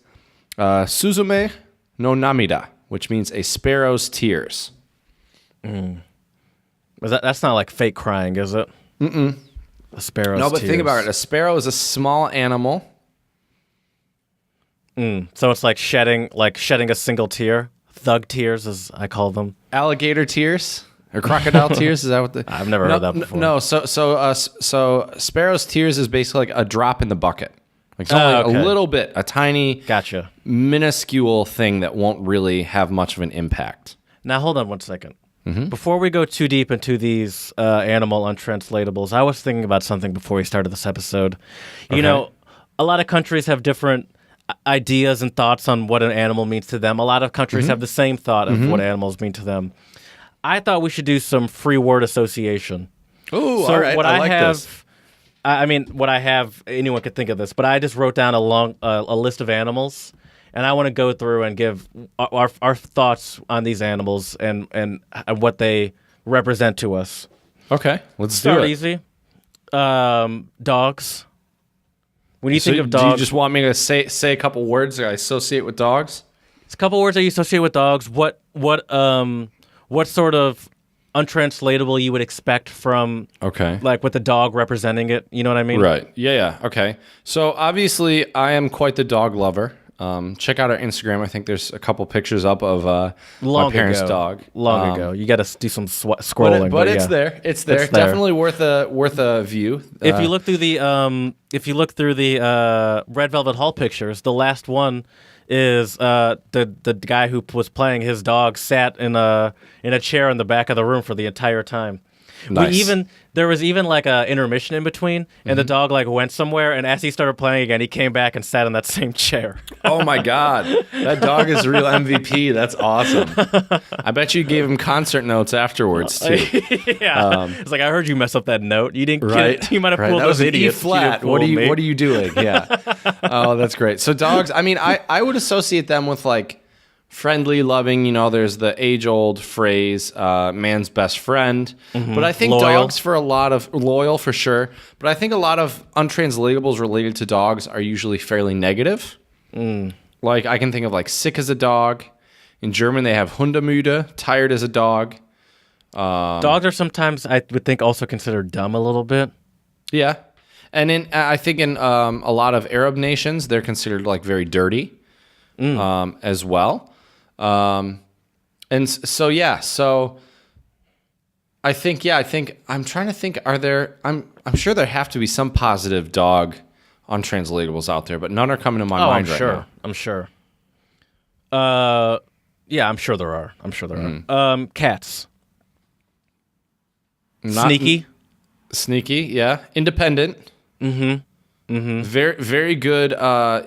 Speaker 1: Suzume no Namida, which means a sparrow's tears.
Speaker 2: That's not like fake crying, is it?
Speaker 1: Mm-mm.
Speaker 2: A sparrow's
Speaker 1: No, but
Speaker 2: tears.
Speaker 1: think about it. A sparrow is a small animal.
Speaker 2: So it's like shedding a single tear. Thug tears, as I call them.
Speaker 1: Alligator tears or crocodile tears. Is that what
Speaker 2: I've never heard that before.
Speaker 1: No, so sparrow's tears is basically like a drop in the bucket. Like it's only a little bit, a tiny, minuscule thing that won't really have much of an impact.
Speaker 2: Now hold on one second. Before we go too deep into these animal untranslatables, I was thinking about something before we started this episode. You know, a lot of countries have different ideas and thoughts on what an animal means to them. A lot of countries have the same thought of what animals mean to them. I thought we should do some free word association.
Speaker 1: Ooh,
Speaker 2: so
Speaker 1: all right.
Speaker 2: What
Speaker 1: I like this.
Speaker 2: I mean, what I have, anyone could think of this, but I just wrote down a list of animals. And I want to go through and give our thoughts on these animals and what they represent to us.
Speaker 1: Okay, let's
Speaker 2: Start
Speaker 1: do it.
Speaker 2: easy. Dogs. When you think of dogs,
Speaker 1: do you just want me to say a couple words that I associate with dogs?
Speaker 2: It's a couple words that you associate with dogs. What sort of untranslatable you would expect from like with the dog representing it? You know what I mean?
Speaker 1: Right. Yeah. Okay. So obviously, I am quite the dog lover. Check out our Instagram. I think there's a couple pictures up of my parents' dog.
Speaker 2: Long ago. You got to do some scrolling.
Speaker 1: But it's there. It's there. Definitely worth a view.
Speaker 2: If you look through the Red Velvet Hall pictures, the last one is the guy who was playing his dog sat in a chair in the back of the room for the entire time.
Speaker 1: Nice.
Speaker 2: There was even like a intermission in between, and the dog like went somewhere, and as he started playing again, he came back and sat in that same chair.
Speaker 1: Oh my God, that dog is real MVP. That's awesome. I bet you gave him concert notes afterwards too.
Speaker 2: Yeah, it's like I heard you mess up that note. You didn't
Speaker 1: right.
Speaker 2: get it. You might have pulled
Speaker 1: that
Speaker 2: those
Speaker 1: was
Speaker 2: idiots.
Speaker 1: E flat. What are you doing? Yeah. Oh, that's great. So dogs. I mean, I would associate them with like friendly, loving, there's the age-old phrase, man's best friend. But I think dogs for a lot of, loyal for sure, but I think a lot of untranslatables related to dogs are usually fairly negative. Like I can think of like sick as a dog. In German, they have hundemüde, tired as a dog.
Speaker 2: Dogs are sometimes, I would think, also considered dumb a little bit.
Speaker 1: Yeah. And I think in a lot of Arab nations, they're considered like very dirty as well. And so I think I'm trying to think, I'm sure there have to be some positive dog untranslatables out there, but none are coming to my mind right now.
Speaker 2: I'm sure. Yeah, I'm sure there are. Cats.
Speaker 1: Sneaky, yeah. Independent. Very, very good,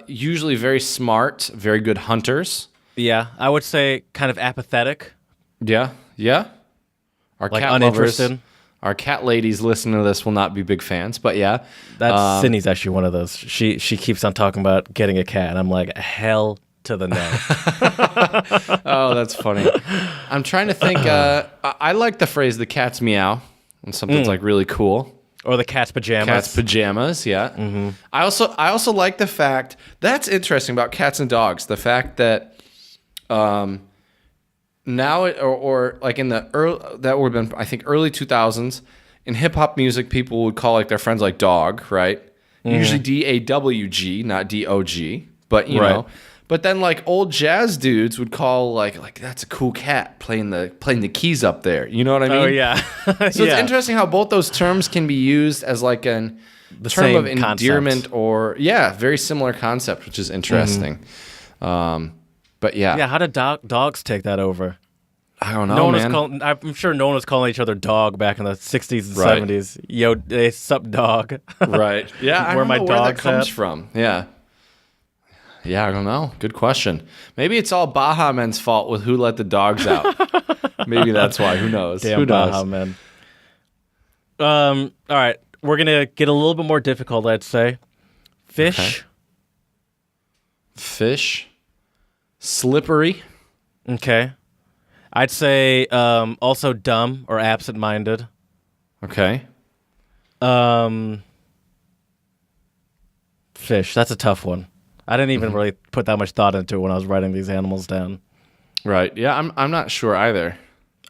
Speaker 1: usually very smart, very good hunters.
Speaker 2: Yeah, I would say kind of apathetic.
Speaker 1: Yeah. Our
Speaker 2: like
Speaker 1: cat
Speaker 2: uninterested.
Speaker 1: Lovers, our cat ladies listening to this will not be big fans, but yeah.
Speaker 2: That's Sydney's actually one of those. She keeps on talking about getting a cat, and I'm like, hell to the no.
Speaker 1: Oh, that's funny. I'm trying to think. I like the phrase "the cat's meow" when something's like really cool.
Speaker 2: Or the cat's pajamas.
Speaker 1: Cat's pajamas, yeah. I also like the fact that's interesting about cats and dogs. The fact that now or like in the early, that would have been I think early 2000s, in hip hop music, people would call like their friends like dog, right? Usually D-A-W-G, not D-O-G, but you know. But then like old jazz dudes would call like that's a cool cat playing the keys up there. You know what I mean?
Speaker 2: Oh yeah.
Speaker 1: So it's interesting how both those terms can be used as like the term of endearment or very similar concept, which is interesting. But yeah.
Speaker 2: Yeah, how did dogs take that over?
Speaker 1: I don't know, man.
Speaker 2: I'm sure no one was calling each other dog back in the 60s and 70s. Yo, hey, sup, dog.
Speaker 1: Right. Yeah, I
Speaker 2: where
Speaker 1: don't
Speaker 2: my
Speaker 1: know where that comes
Speaker 2: at?
Speaker 1: from. Yeah. Yeah, I don't know. Good question. Maybe it's all Baja Men's fault with who let the dogs out. Maybe that's why. Who knows?
Speaker 2: Damn,
Speaker 1: who knows?
Speaker 2: Baja Men. All right. We're going to get a little bit more difficult, I'd say. Fish.
Speaker 1: Okay. Fish. Slippery.
Speaker 2: Okay. I'd say also dumb or absent-minded.
Speaker 1: Okay.
Speaker 2: Fish. That's a tough one. I didn't even really put that much thought into it when I was writing these animals down.
Speaker 1: Right. Yeah, I'm not sure either.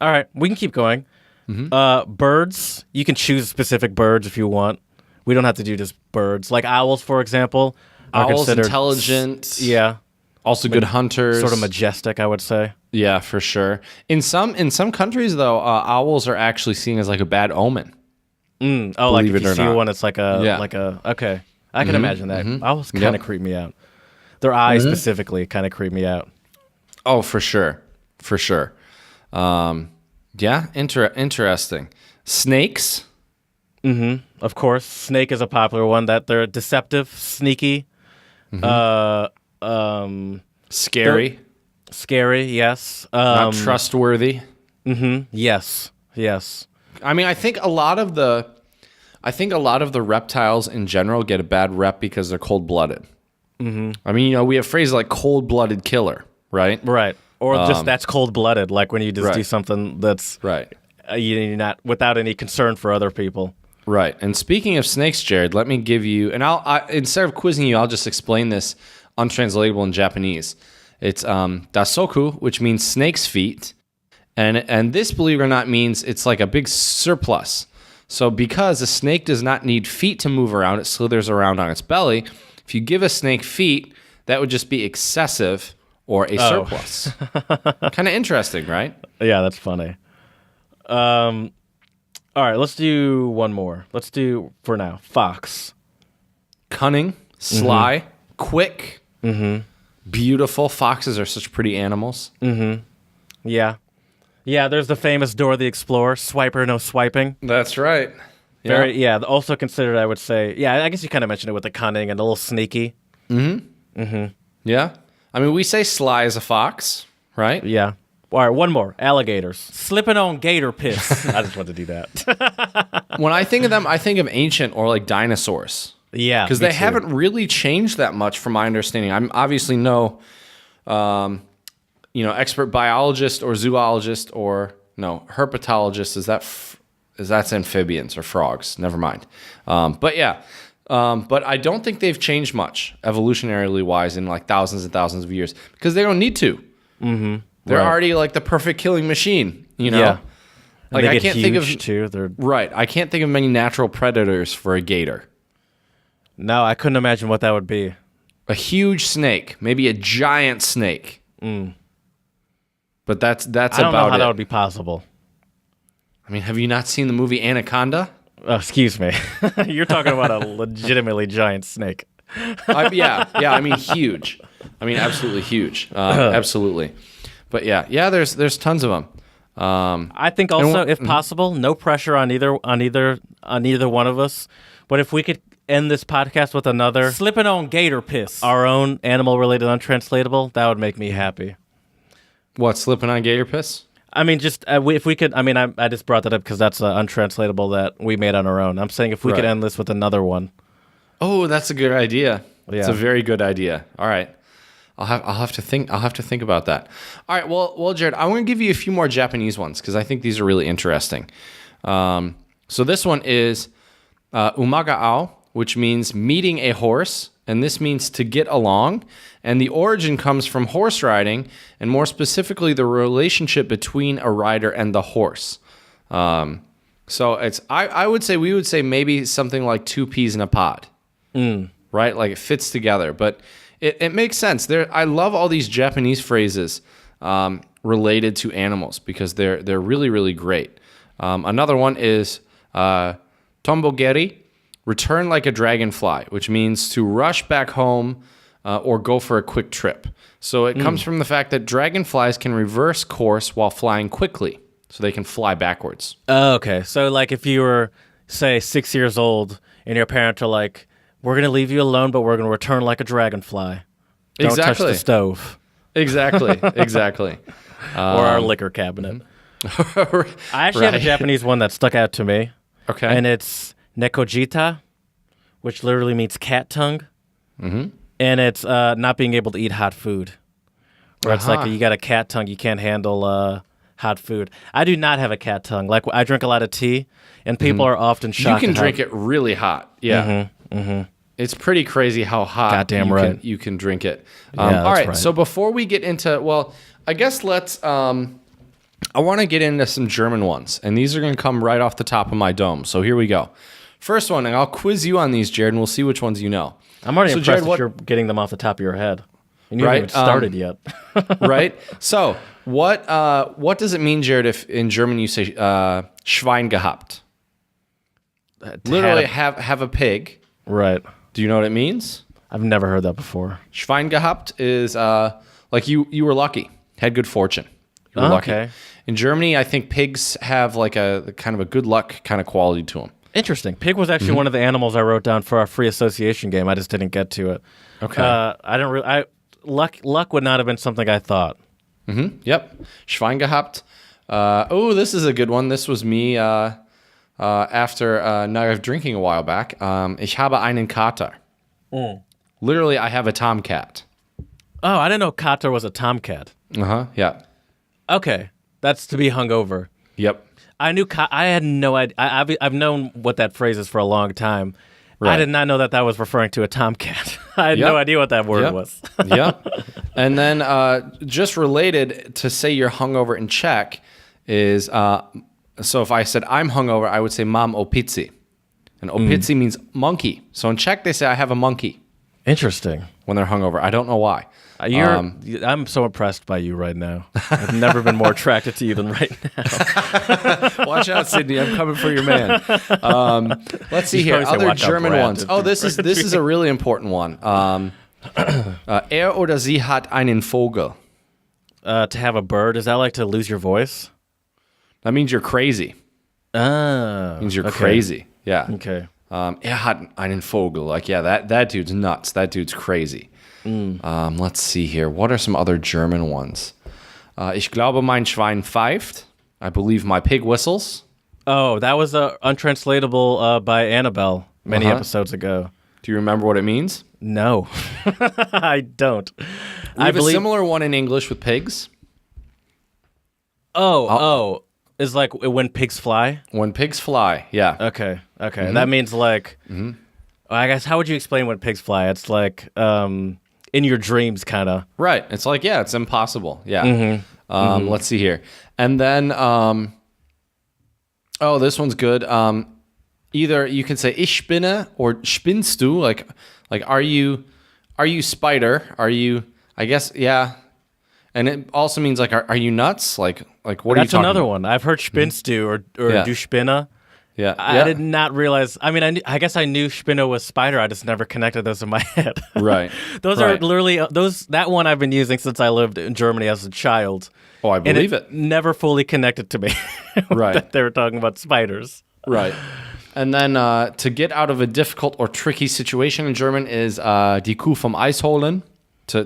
Speaker 2: All right. We can keep going. Birds. You can choose specific birds if you want. We don't have to do just birds. Like owls, for example. Are
Speaker 1: Owls,
Speaker 2: considered
Speaker 1: intelligent.
Speaker 2: Yeah.
Speaker 1: Also good hunters.
Speaker 2: Sort of majestic, I would say.
Speaker 1: Yeah, for sure. In some countries, though, owls are actually seen as like a bad omen.
Speaker 2: Oh, like if you see one, it's like a okay. I can imagine that. Owls kind of creep me out. Their eyes specifically kind of creep me out.
Speaker 1: Oh, for sure. For sure. Yeah, interesting. Snakes.
Speaker 2: Of course. Snake is a popular one, that they're deceptive, sneaky,
Speaker 1: Scary.
Speaker 2: Scary, yes.
Speaker 1: Not trustworthy.
Speaker 2: Yes. Yes.
Speaker 1: I mean, I think a lot of the reptiles in general get a bad rep because they're cold-blooded. I mean, you know, we have phrases like cold-blooded killer, right?
Speaker 2: Right. Or just that's cold-blooded, like when you just do something that's you're not without any concern for other people.
Speaker 1: Right. And speaking of snakes, Jared, let me give you, and I'll instead of quizzing you, I'll just explain this untranslatable in Japanese. It's dasoku, which means snake's feet, and this, believe it or not, means it's like a big surplus. So because a snake does not need feet to move around, it slithers around on its belly. If you give a snake feet, that would just be excessive or a surplus. Kind of interesting, right?
Speaker 2: Yeah, that's funny. All right, let's do one more. Let's do, for now, fox.
Speaker 1: Cunning, sly, quick, beautiful. Foxes are such pretty animals.
Speaker 2: Yeah. Yeah, there's the famous Dora the Explorer, swiper, no swiping.
Speaker 1: That's right.
Speaker 2: Yeah. Also considered, I would say, I guess you kind of mentioned it with the cunning and a little sneaky.
Speaker 1: Yeah. I mean, we say sly as a fox, right?
Speaker 2: Yeah. All right, one more. Alligators. Slipping on gator piss. I just want to do that.
Speaker 1: When I think of them, I think of ancient or like dinosaurs.
Speaker 2: Yeah.
Speaker 1: Because they haven't really changed that much from my understanding. I'm obviously no, expert biologist or zoologist or herpetologist. That's amphibians or frogs. Never mind. But I don't think they've changed much evolutionarily wise in like thousands and thousands of years because they don't need to. They're already like the perfect killing machine, you know?
Speaker 2: Yeah.
Speaker 1: Like
Speaker 2: they
Speaker 1: I
Speaker 2: get
Speaker 1: can't
Speaker 2: huge
Speaker 1: think of
Speaker 2: too. They're
Speaker 1: right. I can't think of many natural predators for a gator.
Speaker 2: No, I couldn't imagine what that would be.
Speaker 1: A huge snake, maybe a giant snake. But that's about it.
Speaker 2: I don't know how that would be possible.
Speaker 1: I mean, have you not seen the movie Anaconda?
Speaker 2: Oh, excuse me. You're talking about a legitimately giant snake.
Speaker 1: Yeah. I mean, huge. I mean, absolutely huge. Absolutely. But yeah. There's tons of them.
Speaker 2: I think also, if possible, no pressure on either one of us. But if we could end this podcast with another slipping on gator piss, our own animal-related untranslatable, that would make me happy.
Speaker 1: What, slipping on gator piss?
Speaker 2: I mean, just if we could. I mean, I just brought that up because that's untranslatable that we made on our own. I'm saying if we could end this with another one.
Speaker 1: Oh, that's a good idea.
Speaker 2: Yeah.
Speaker 1: It's a very good idea. All right. I'll have to think about that. All right. Well, Jared, I want to give you a few more Japanese ones because I think these are really interesting. So this one is umagaao, which means meeting a horse, and this means to get along. And the origin comes from horse riding, and more specifically, the relationship between a rider and the horse. So I would say we would say maybe something like two peas in a pod. Right? Like it fits together. But it makes sense. I love all these Japanese phrases related to animals because they're really, really great. Another one is tombogeri, return like a dragonfly, which means to rush back home or go for a quick trip. So it comes from the fact that dragonflies can reverse course while flying quickly, so they can fly backwards.
Speaker 2: Oh, okay. So like if you were, say, 6 years old and your parents are like, we're going to leave you alone, but we're going to return like a dragonfly. Don't touch the stove.
Speaker 1: Exactly.
Speaker 2: Or our liquor cabinet. I actually have a Japanese one that stuck out to me.
Speaker 1: Okay.
Speaker 2: And it's nekojita, which literally means cat tongue. Mm-hmm. And it's not being able to eat hot food. Where it's like you got a cat tongue, you can't handle hot food. I do not have a cat tongue. Like I drink a lot of tea, and people are often shocked.
Speaker 1: You can drink it really hot. Yeah. It's pretty crazy how hot you can drink it. All right. Right. So before we get into, I guess let's. I want to get into some German ones, and these are going to come right off the top of my dome. So here we go. First one, and I'll quiz you on these, Jared, and we'll see which ones you know.
Speaker 2: I'm already impressed Jared, that you're getting them off the top of your head. And you haven't even started yet.
Speaker 1: Right? So what does it mean, Jared, if in German you say Schwein gehabt? Literally have a pig.
Speaker 2: Right.
Speaker 1: Do you know what it means?
Speaker 2: I've never heard that before.
Speaker 1: Schwein gehabt is like you were lucky, had good fortune. You were lucky.
Speaker 2: Okay.
Speaker 1: In Germany, I think pigs have like a kind of a good luck kind of quality to them.
Speaker 2: Interesting. Pig was actually one of the animals I wrote down for our free association game. I just didn't get to it.
Speaker 1: Okay.
Speaker 2: I didn't really. Luck would not have been something I thought.
Speaker 1: Mm-hmm. Yep. Schwein gehabt. This is a good one. This was me after Night of drinking a while back. Ich habe einen Kater. Literally, I have a tomcat.
Speaker 2: Oh, I didn't know Kater was a tomcat.
Speaker 1: Yeah.
Speaker 2: Okay, that's to be hungover.
Speaker 1: Yep.
Speaker 2: I knew. I had no idea. I've known what that phrase is for a long time. Right. I did not know that was referring to a tomcat. I had no idea what that word was.
Speaker 1: Yep. And then just related to say you're hungover in Czech is so if I said I'm hungover, I would say mam opici. And opici means monkey. So in Czech they say I have a monkey.
Speaker 2: Interesting.
Speaker 1: When they're hungover. I don't know why.
Speaker 2: I'm so impressed by you right now. I've never been more attracted to you than right now.
Speaker 1: Watch out, Sydney. I'm coming for your man. Let's see here. Other German ones. Oh, this is a really important one. Er oder sie hat einen Vogel.
Speaker 2: To have a bird, is that like to lose your voice?
Speaker 1: That means you're crazy.
Speaker 2: Ah.
Speaker 1: Means you're crazy. Yeah.
Speaker 2: Okay.
Speaker 1: Er hat einen Vogel. Like, yeah, that dude's nuts. That dude's crazy. Let's see here. What are some other German ones? Ich glaube, mein Schwein pfeift. I believe my pig whistles.
Speaker 2: Oh, that was untranslatable by Annabelle many episodes ago.
Speaker 1: Do you remember what it means?
Speaker 2: No, I don't.
Speaker 1: I believe a similar one in English with pigs.
Speaker 2: Oh, is like when pigs fly?
Speaker 1: When pigs fly, yeah.
Speaker 2: Okay. That means like, I guess, how would you explain when pigs fly? It's like in your dreams, kind of.
Speaker 1: Right. It's like, yeah, it's impossible. Yeah. Let's see here. And then, this one's good. Either you can say ich spinne or spinnst du, like are you spider? Are you, I guess, yeah. And it also means like, are you nuts? Like what are you talking about?
Speaker 2: That's another one. I've heard spinnst du or du spinne.
Speaker 1: Yeah.
Speaker 2: I did not realize. I mean, I guess I knew spinne was spider. I just never connected those in my head.
Speaker 1: Right.
Speaker 2: Those are literally that one I've been using since I lived in Germany as a child.
Speaker 1: Oh, I believe it.
Speaker 2: Never fully connected to me.
Speaker 1: Right.
Speaker 2: That they were talking about spiders.
Speaker 1: Right. And then to get out of a difficult or tricky situation in German is die Kuh vom Eis holen. To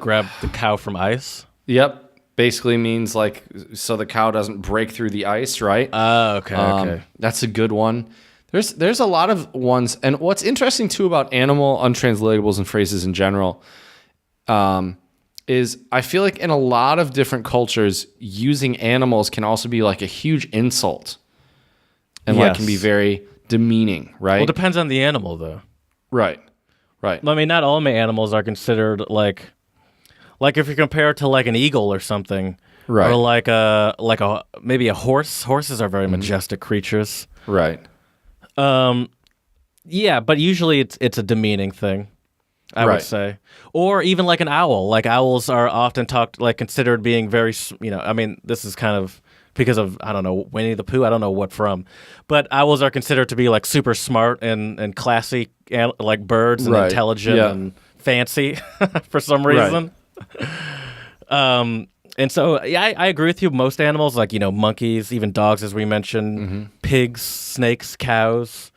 Speaker 2: grab the cow from ice.
Speaker 1: Yep. Basically means like so the cow doesn't break through the ice, right?
Speaker 2: Oh, okay.
Speaker 1: That's a good one. There's a lot of ones, and what's interesting too about animal untranslatables and phrases in general is I feel like in a lot of different cultures, using animals can also be like a huge insult, and like can be very demeaning, right?
Speaker 2: Well, it depends on the animal, though.
Speaker 1: Right.
Speaker 2: I mean, not all my animals are considered like if you compare it to like an eagle or something,
Speaker 1: Right.
Speaker 2: Or like a maybe a horse. Horses are very majestic creatures.
Speaker 1: Right.
Speaker 2: Yeah, but usually it's a demeaning thing, I would say. Or even like an owl. Like owls are often considered being very, I mean, this is kind of because of, I don't know, Winnie the Pooh, I don't know what from. But owls are considered to be like super smart and classy, like birds and intelligent and fancy for some reason. And so, yeah, I agree with you. Most animals, like, monkeys, even dogs, as we mentioned, pigs, snakes, cows,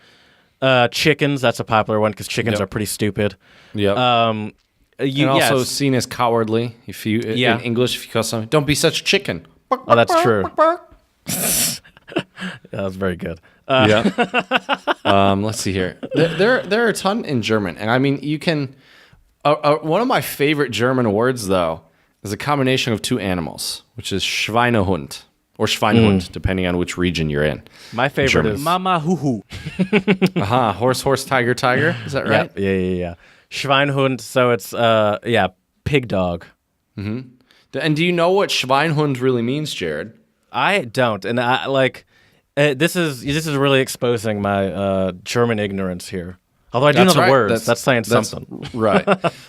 Speaker 2: chickens. That's a popular one because chickens are pretty stupid.
Speaker 1: Yeah. And also seen as cowardly. If you in English, if you call something, don't be such a chicken.
Speaker 2: Oh, that's true. That was very good.
Speaker 1: Let's see here. There are a ton in German, and I mean, you can. One of my favorite German words, though, is a combination of two animals, which is Schweinehund or Schweinhund, depending on which region you're in.
Speaker 2: My favorite is Mama Hoo Hoo.
Speaker 1: Horse, tiger, tiger. Is that right?
Speaker 2: Yeah. Schweinhund. So it's pig dog.
Speaker 1: Mm-hmm. And do you know what Schweinhund really means, Jared?
Speaker 2: I don't, and I this is really exposing my German ignorance here. Although I do know the words, that's saying something.
Speaker 1: Right.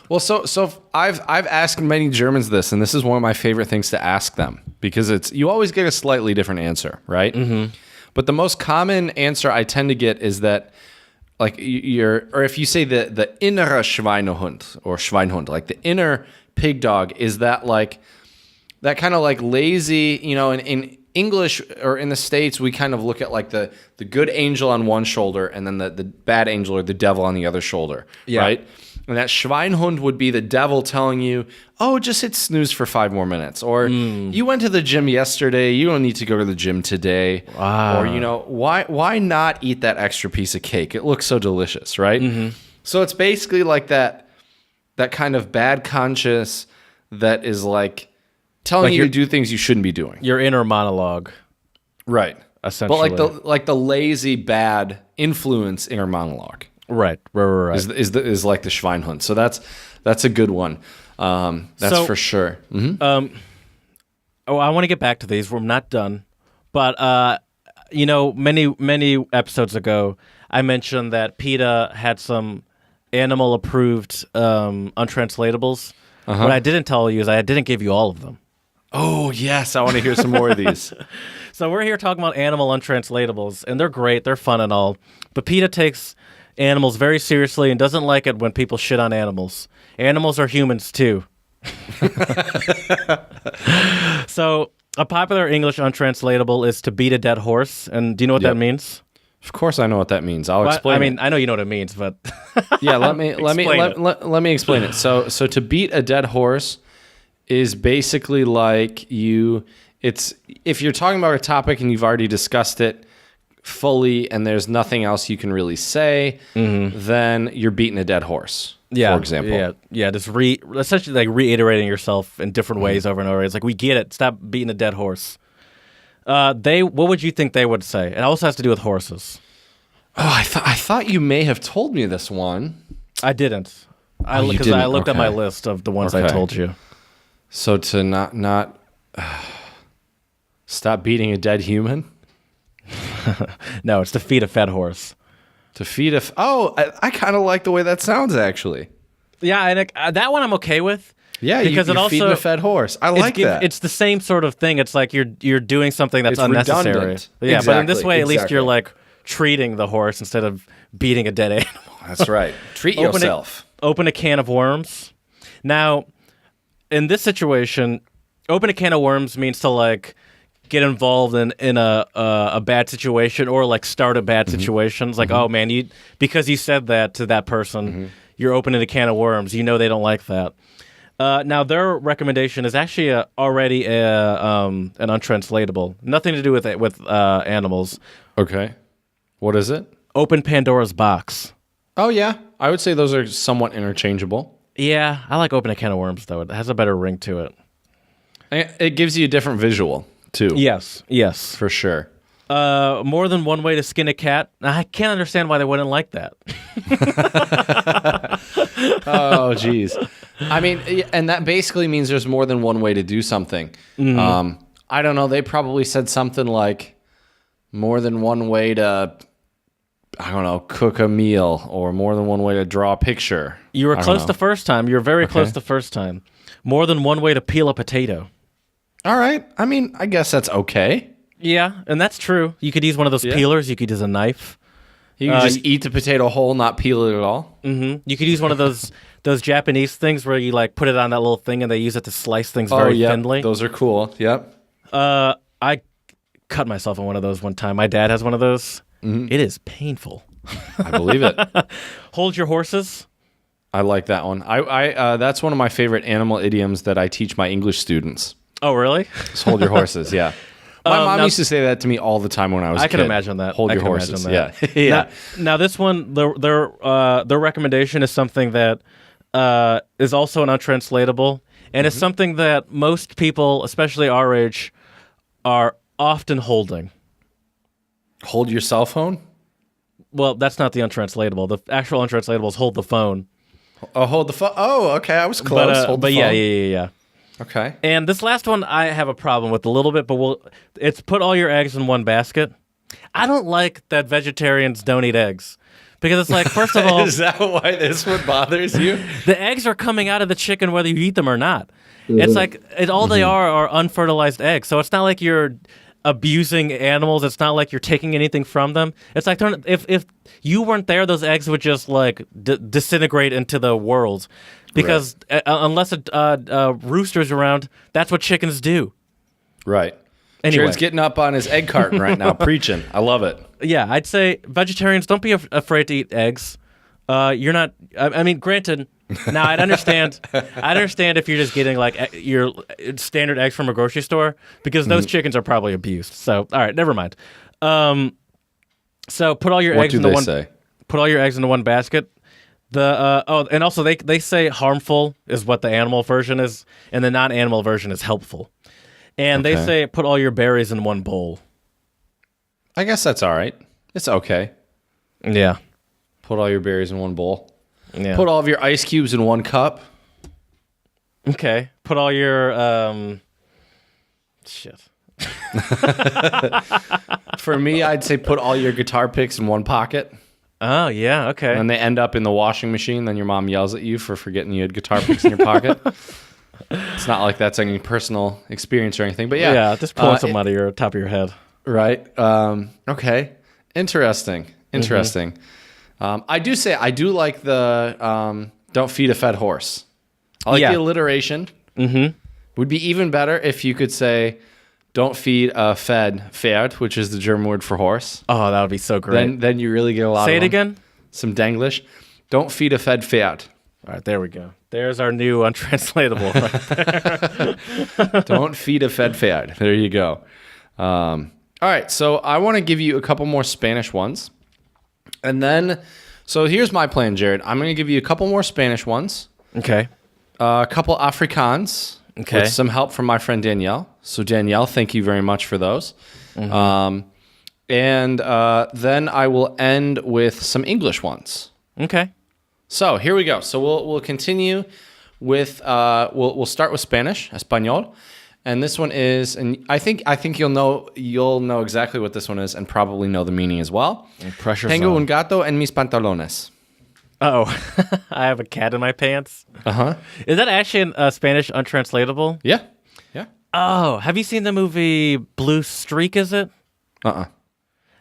Speaker 1: Well, so I've asked many Germans this, and this is one of my favorite things to ask them because you always get a slightly different answer, right? Mm-hmm. But the most common answer I tend to get is that, like or if you say the innere Schweinehund or Schweinhund, like the inner pig dog, is that like that kind of like lazy, in English or in the States, we kind of look at like the good angel on one shoulder and then the bad angel or the devil on the other shoulder, right? And that Schweinhund would be the devil telling you, oh, just hit snooze for 5 more minutes. Or you went to the gym yesterday, you don't need to go to the gym today. Wow. Or, why not eat that extra piece of cake? It looks so delicious, right? Mm-hmm. So it's basically like that kind of bad conscience that is like telling you to do things you shouldn't be doing.
Speaker 2: Your inner monologue.
Speaker 1: Right.
Speaker 2: Essentially.
Speaker 1: But like the lazy, bad influence inner monologue.
Speaker 2: Right.
Speaker 1: Is like the Schweinhund. So that's a good one. That's for sure. Mm-hmm.
Speaker 2: I want to get back to these. We're not done. But, many episodes ago, I mentioned that PETA had some animal-approved untranslatables. Uh-huh. What I didn't tell you is I didn't give you all of them.
Speaker 1: Oh, yes. I want to hear some more of these.
Speaker 2: So we're here talking about animal untranslatables, and they're great. They're fun and all. But PETA takes animals very seriously and doesn't like it when people shit on animals. Animals are humans, too. So a popular English untranslatable is to beat a dead horse. And do you know what that means?
Speaker 1: Of course I know what that means. I'll explain it.
Speaker 2: I know you know what it means, but...
Speaker 1: Yeah, let me explain it. So to beat a dead horse is basically like if you're talking about a topic and you've already discussed it fully and there's nothing else you can really say, then you're beating a dead horse, for example.
Speaker 2: Yeah, just essentially like reiterating yourself in different ways over and over. It's like, we get it. Stop beating a dead horse. What would you think they would say? It also has to do with horses.
Speaker 1: Oh, I thought you may have told me this one.
Speaker 2: I didn't. Because I looked at my list of the ones I told you.
Speaker 1: So to not stop beating a dead human?
Speaker 2: No, it's to feed a fed horse.
Speaker 1: To feed I kind of like the way that sounds, actually.
Speaker 2: Yeah, and that one I'm okay with.
Speaker 1: Yeah, because you're feeding a fed horse. I like that.
Speaker 2: It's the same sort of thing. It's like you're doing something that's unnecessary.
Speaker 1: Redundant.
Speaker 2: Yeah, but in this way, at least you're like treating the horse instead of beating a dead animal.
Speaker 1: That's right. Treat yourself.
Speaker 2: Open a can of worms. Now, in this situation, open a can of worms means to like get involved in a bad situation or like start a bad situation. It's like, oh man, because you said that to that person, you're opening a can of worms. You know they don't like that. Now, their recommendation is actually already an untranslatable. Nothing to do with animals.
Speaker 1: Okay. What is it?
Speaker 2: Open Pandora's box.
Speaker 1: Oh, yeah. I would say those are somewhat interchangeable.
Speaker 2: Yeah, I like open a can of worms, though. It has a better ring to it.
Speaker 1: It gives you a different visual, too.
Speaker 2: Yes. For
Speaker 1: sure.
Speaker 2: More than one way to skin a cat. I can't understand why they wouldn't like that.
Speaker 1: Oh, geez. I mean, and that basically means there's more than one way to do something. I don't know. They probably said something like more than one way to, I don't know, cook a meal, or more than one way to draw a picture.
Speaker 2: You were close the first time. You were very close the first time. More than one way to peel a potato.
Speaker 1: All right. I mean, I guess that's okay.
Speaker 2: Yeah, and that's true. You could use one of those peelers. You could use a knife.
Speaker 1: You can just eat the potato whole, not peel it at all.
Speaker 2: Mm-hmm. You could use one of those Japanese things where you like put it on that little thing and they use it to slice things very thinly.
Speaker 1: Those are cool. Yep.
Speaker 2: I cut myself on one of those one time. My dad has one of those.
Speaker 1: Mm-hmm.
Speaker 2: It is painful.
Speaker 1: I believe it.
Speaker 2: Hold your horses.
Speaker 1: I like that one. I that's one of my favorite animal idioms that I teach my English students.
Speaker 2: Oh, really?
Speaker 1: Just hold your horses. Yeah. My mom used to say that to me all the time when I was a kid.
Speaker 2: I can imagine that.
Speaker 1: Hold your horses. Yeah.
Speaker 2: Yeah. Now this one, their recommendation is something that is also an untranslatable, and it's something that most people, especially our age, are often holding.
Speaker 1: Hold your cell phone?
Speaker 2: Well, that's not the untranslatable. The actual untranslatable is hold the phone.
Speaker 1: Oh, hold the phone. Oh, okay. I was close. Hold the phone.
Speaker 2: Yeah.
Speaker 1: Okay.
Speaker 2: And this last one I have a problem with a little bit, but it's put all your eggs in one basket. I don't like that vegetarians don't eat eggs. Because it's like, first of all...
Speaker 1: Is that why this one bothers you?
Speaker 2: The eggs are coming out of the chicken whether you eat them or not. It's like, all they are unfertilized eggs. So it's not like you're abusing animals. It's not like you're taking anything from them. It's like, if you weren't there, those eggs would just like disintegrate into the world. Because unless a rooster's around, that's what chickens do.
Speaker 1: Right.
Speaker 2: Anyway.
Speaker 1: Jared's getting up on his egg carton right now, preaching. I love it.
Speaker 2: Yeah, I'd say vegetarians, don't be afraid to eat eggs. You're not. I mean, granted. Now I'd understand. I understand if you're just getting like your standard eggs from a grocery store, because those chickens are probably abused. So, all right, never mind. So put all your eggs into one. Put all your eggs into one basket. And also they say harmful is what the animal version is, and the non-animal version is helpful. And they say put all your berries in one bowl.
Speaker 1: I guess that's all right. It's okay.
Speaker 2: Yeah.
Speaker 1: Put all your berries in one bowl.
Speaker 2: Yeah.
Speaker 1: Put all of your ice cubes in one cup.
Speaker 2: Okay. Put all your shit.
Speaker 1: For me, I'd say put all your guitar picks in one pocket.
Speaker 2: Oh, yeah, okay.
Speaker 1: And they end up in the washing machine, then your mom yells at you for forgetting you had guitar picks in your pocket. It's not like that's any personal experience or anything, but yeah.
Speaker 2: Yeah, just pulling some out of your top of your head.
Speaker 1: Right. Okay. Interesting. I do like the don't feed a fed horse. I like the alliteration. Mm-hmm. Would be even better if you could say don't feed a fed Pferd, which is the German word for horse.
Speaker 2: Oh, that would be so great.
Speaker 1: Then you really get a lot
Speaker 2: Say
Speaker 1: of
Speaker 2: it again?
Speaker 1: Some Denglish. Don't feed a fed Pferd.
Speaker 2: All right, there we go. There's our new untranslatable right there.
Speaker 1: Don't feed a fed Pferd. There you go. All right, so I want to give you a couple more Spanish ones. And then, so here's my plan, Jared. I'm going to give you a couple more Spanish ones.
Speaker 2: Okay.
Speaker 1: A couple Afrikaans.
Speaker 2: Okay.
Speaker 1: With some help from my friend Danielle. So Danielle, thank you very much for those. Mm-hmm. And then I will end with some English ones.
Speaker 2: Okay.
Speaker 1: So here we go. So we'll continue with we'll start with Spanish, Español, and this one is, and I think you'll know exactly what this one is, and probably know the meaning as well. Tengo un gato en mis pantalones.
Speaker 2: Oh, I have a cat in my pants.
Speaker 1: Uh-huh.
Speaker 2: Is that actually a Spanish untranslatable?
Speaker 1: Yeah.
Speaker 2: Oh, have you seen the movie Blue Streak? Is it?
Speaker 1: Okay.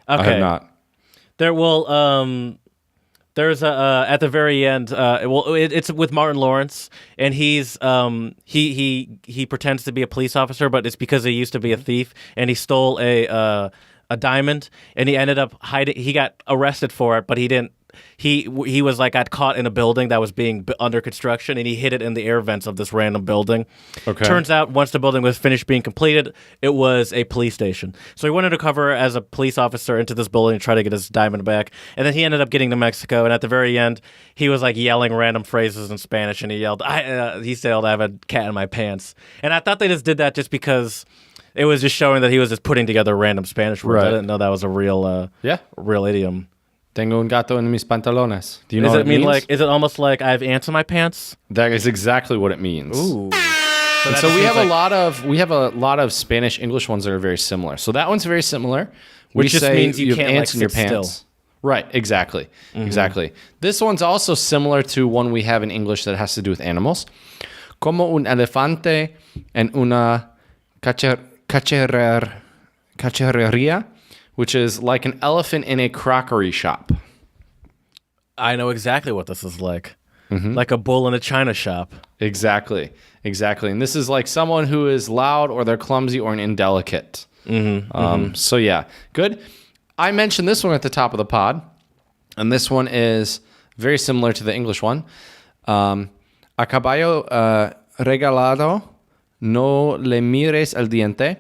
Speaker 2: I
Speaker 1: have not.
Speaker 2: There's at the very end. It's with Martin Lawrence, and he's he pretends to be a police officer, but it's because he used to be a thief, and he stole a diamond, and he ended up hiding. He got arrested for it, but he didn't. He was like got caught in a building that was being under construction, and he hid it in the air vents of this random building. Okay. Turns out once the building was finished being completed, it was a police station. So he went undercover as a police officer into this building to try to get his diamond back, and then he ended up getting to Mexico. And at the very end, he was like yelling random phrases in Spanish, and he yelled, "I have a cat in my pants." And I thought they just did that just because it was just showing that he was just putting together random Spanish words. Right. I didn't know that was a real idiom.
Speaker 1: Tengo un gato en mis pantalones. Do you know
Speaker 2: Does
Speaker 1: what
Speaker 2: it mean
Speaker 1: means?
Speaker 2: like? Is it almost like I have ants in my pants?
Speaker 1: That is exactly what it means.
Speaker 2: Ooh.
Speaker 1: And so we have a lot of Spanish English ones that are very similar. So that one's very similar.
Speaker 2: Which just means you
Speaker 1: have
Speaker 2: can't,
Speaker 1: ants
Speaker 2: like,
Speaker 1: in your
Speaker 2: sit
Speaker 1: pants.
Speaker 2: still.
Speaker 1: Right, exactly. Exactly. This one's also similar to one we have in English that has to do with animals. Como un elefante en una cacharrería, which is like an elephant in a crockery shop.
Speaker 2: I know exactly what this is like. Like a bull in a china shop.
Speaker 1: Exactly. And this is like someone who is loud or they're clumsy or an indelicate. So yeah, good. I mentioned this one at the top of the pod, and this one is very similar to the English one. A caballo regalado no le mires el diente,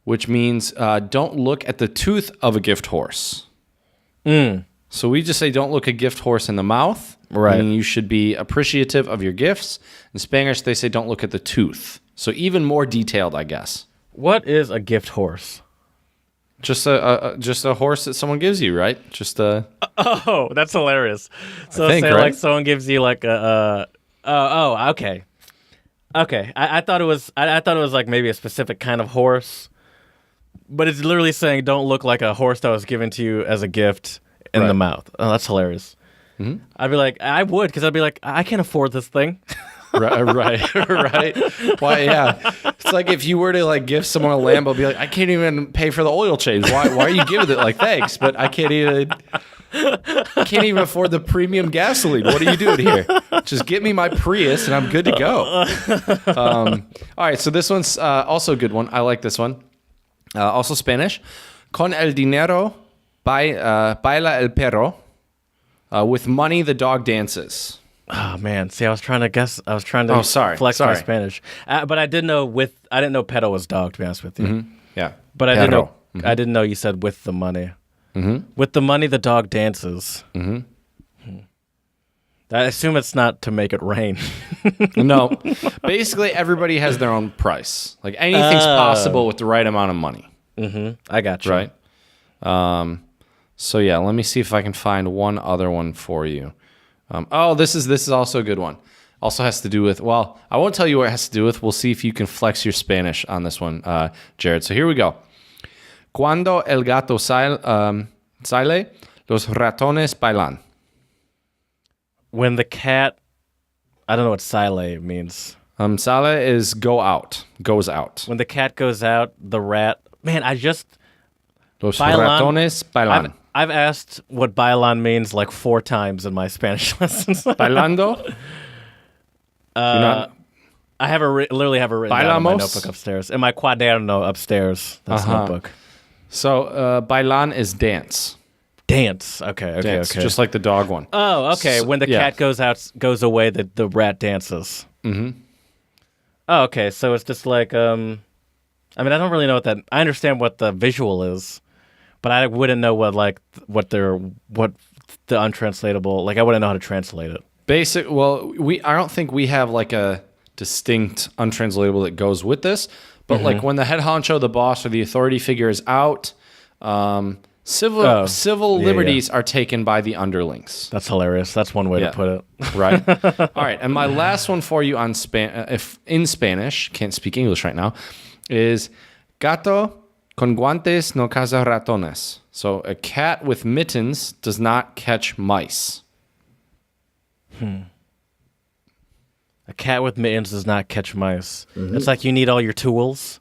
Speaker 1: which means don't look at the tooth of a gift horse. So we just say don't look a gift horse in the mouth.
Speaker 2: Right.
Speaker 1: Meaning you should be appreciative of your gifts. In Spanish, they say don't look at the tooth. So even more detailed, I guess.
Speaker 2: What is a gift horse?
Speaker 1: Just a horse that someone gives you, right? Just a.
Speaker 2: Oh, that's hilarious. So
Speaker 1: think,
Speaker 2: say
Speaker 1: right?
Speaker 2: like someone gives you like a okay. I thought it was like maybe a specific kind of horse, but it's literally saying don't look like a horse that was given to you as a gift in
Speaker 1: Right.
Speaker 2: the mouth. Oh, that's hilarious. I'd be like, I would, because I'd be like, I can't afford this thing.
Speaker 1: right. Why? Yeah. It's like if you were to like give someone a Lambo, be like, I can't even pay for the oil change. Why are you giving it? Like, thanks, but I can't even afford the premium gasoline. What are you doing here? Just get me my Prius and I'm good to go. All right. So this one's also a good one. I like this one. Also Spanish. Con el dinero baila el perro. With money, the dog dances.
Speaker 2: Oh man, see, I was trying to
Speaker 1: Oh, sorry.
Speaker 2: flex my
Speaker 1: Sorry.
Speaker 2: Spanish, but I didn't know pedo was dog. To be honest with you,
Speaker 1: Yeah.
Speaker 2: but I
Speaker 1: Perro.
Speaker 2: didn't know you said with the money. With the money, the dog dances. I assume it's not to make it rain.
Speaker 1: No. Basically, everybody has their own price. Like anything's possible with the right amount of money.
Speaker 2: I got you.
Speaker 1: Right? So yeah, let me see if I can find one other one for you. This is also a good one. Also has to do with, well, I won't tell you what it has to do with. We'll see if you can flex your Spanish on this one, Jared. So here we go. Cuando el gato sale, los ratones bailan.
Speaker 2: When the cat, I don't know what sile means.
Speaker 1: Sale is goes out.
Speaker 2: When the cat goes out, the rat. Man,
Speaker 1: Los
Speaker 2: Bailan.
Speaker 1: ratones bailan.
Speaker 2: I've asked what bailan means like 4 times in my Spanish lessons.
Speaker 1: Bailando?
Speaker 2: I literally have it written down in my
Speaker 1: Bailamos?
Speaker 2: notebook upstairs. In my cuaderno upstairs. That's notebook.
Speaker 1: So bailan is dance.
Speaker 2: Dance. Okay.
Speaker 1: Dance, just like the dog one.
Speaker 2: Oh, okay. When the cat goes away, the rat dances. Oh, okay. So it's just like I mean, I don't really know what that. I understand what the visual is, but I wouldn't know what the untranslatable. Like I wouldn't know how to translate it.
Speaker 1: I don't think we have like a distinct untranslatable that goes with this. But like when the head honcho, the boss, or the authority figure is out, civil liberties are taken by the underlings.
Speaker 2: That's hilarious. That's one way to put it.
Speaker 1: Right. All right. And my last one for you on if in Spanish, can't speak English right now, is gato con guantes no caza ratones. So a cat with mittens does not catch mice.
Speaker 2: A cat with mittens does not catch mice. It's like you need all your tools.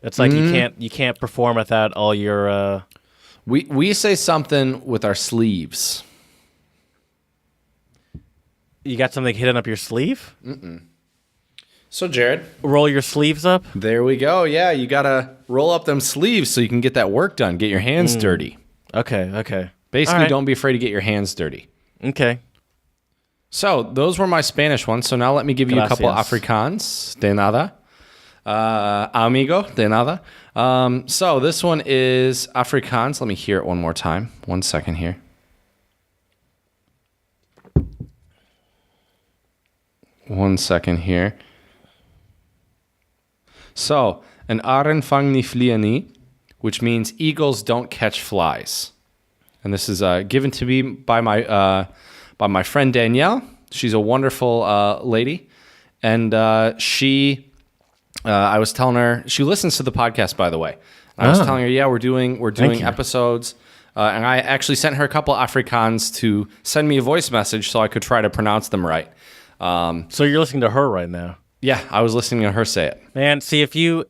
Speaker 2: It's like you can't perform without all your.
Speaker 1: We say something with our sleeves.
Speaker 2: You got something hidden up your sleeve?
Speaker 1: So Jared,
Speaker 2: Roll your sleeves up?
Speaker 1: there we go. Yeah, you gotta roll up them sleeves so you can get that work done. Get your hands dirty.
Speaker 2: Okay.
Speaker 1: Basically,
Speaker 2: All right.
Speaker 1: don't be afraid to get your hands dirty.
Speaker 2: Okay.
Speaker 1: So those were my Spanish ones. So now let me give you a couple
Speaker 2: Gracias.
Speaker 1: Afrikaans. De nada. Amigo, de nada. So this one is Afrikaans. Let me hear it one more time. 1 second here. So, an arend vang nie vliegen nie, which means eagles don't catch flies. and this is given to me by my friend Danielle. She's a wonderful lady, and she. I was telling her she listens to the podcast, by the way. I was telling her, yeah, we're doing episodes, and I actually sent her a couple Afrikaans to send me a voice message so I could try to pronounce them right.
Speaker 2: So you're listening to her right now?
Speaker 1: Yeah, I was listening to her say it.
Speaker 2: Man, see, if you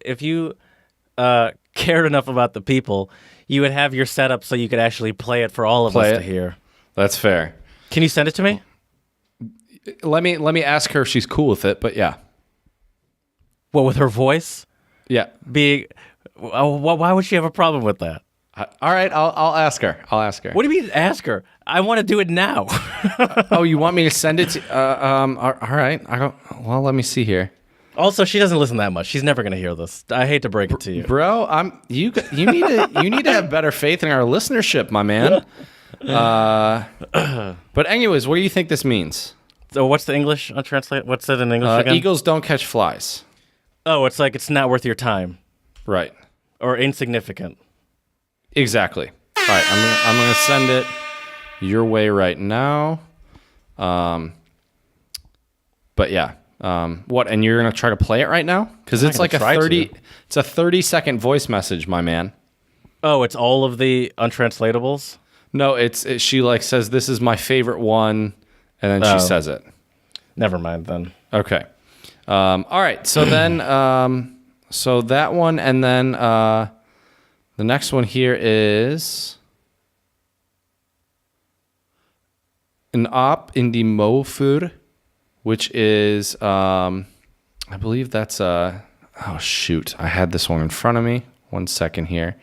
Speaker 2: cared enough about the people, you would have your setup so you could actually play it for all of us to hear.
Speaker 1: That's fair.
Speaker 2: Can you send it to me?
Speaker 1: Let me ask her if she's cool with it. But yeah.
Speaker 2: What, with her voice?
Speaker 1: Yeah.
Speaker 2: Why would she have a problem with that?
Speaker 1: All right, I'll ask her.
Speaker 2: What do you mean ask her? I want to do it now.
Speaker 1: Oh, you want me to send it to all right. Well, let me see here.
Speaker 2: Also, she doesn't listen that much. She's never going to hear this. I hate to break it to you.
Speaker 1: Bro, you need to have better faith in our listenership, my man. But anyways, what do you think this means?
Speaker 2: So what's the English untranslate? What's it in English again?
Speaker 1: Eagles don't catch flies.
Speaker 2: Oh, it's like it's not worth your time.
Speaker 1: Right.
Speaker 2: Or insignificant.
Speaker 1: Exactly. All right, I'm gonna send it your way right now. But yeah, what? And you're gonna try to play it right now because it's like a 30-second voice message, my man.
Speaker 2: Oh, it's all of the untranslatables.
Speaker 1: No, she like says this is my favorite one, and then she says it.
Speaker 2: Never mind then.
Speaker 1: Okay. All right. So then, so that one, and then the next one here is an op in die mofuur, which is, I believe that's oh shoot, I had this one in front of me. 1 second here.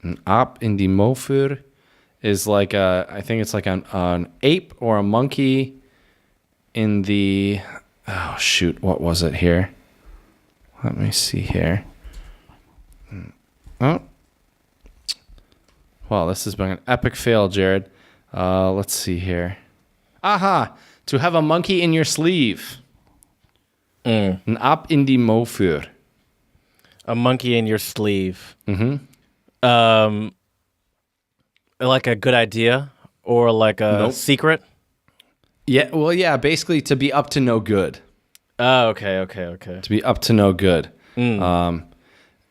Speaker 1: An op in die mofuur is like I think it's like an ape or a monkey in the. Oh, shoot. What was it here? Let me see here. Oh. Well, this has been an epic fail, Jared. Let's see here. Aha! To have a monkey in your sleeve. An aap in die mofuur.
Speaker 2: A monkey in your sleeve.
Speaker 1: Mm-hmm.
Speaker 2: Like a good idea or like a secret?
Speaker 1: Yeah, well, yeah, basically to be up to no good.
Speaker 2: Oh, okay.
Speaker 1: To be up to no good. And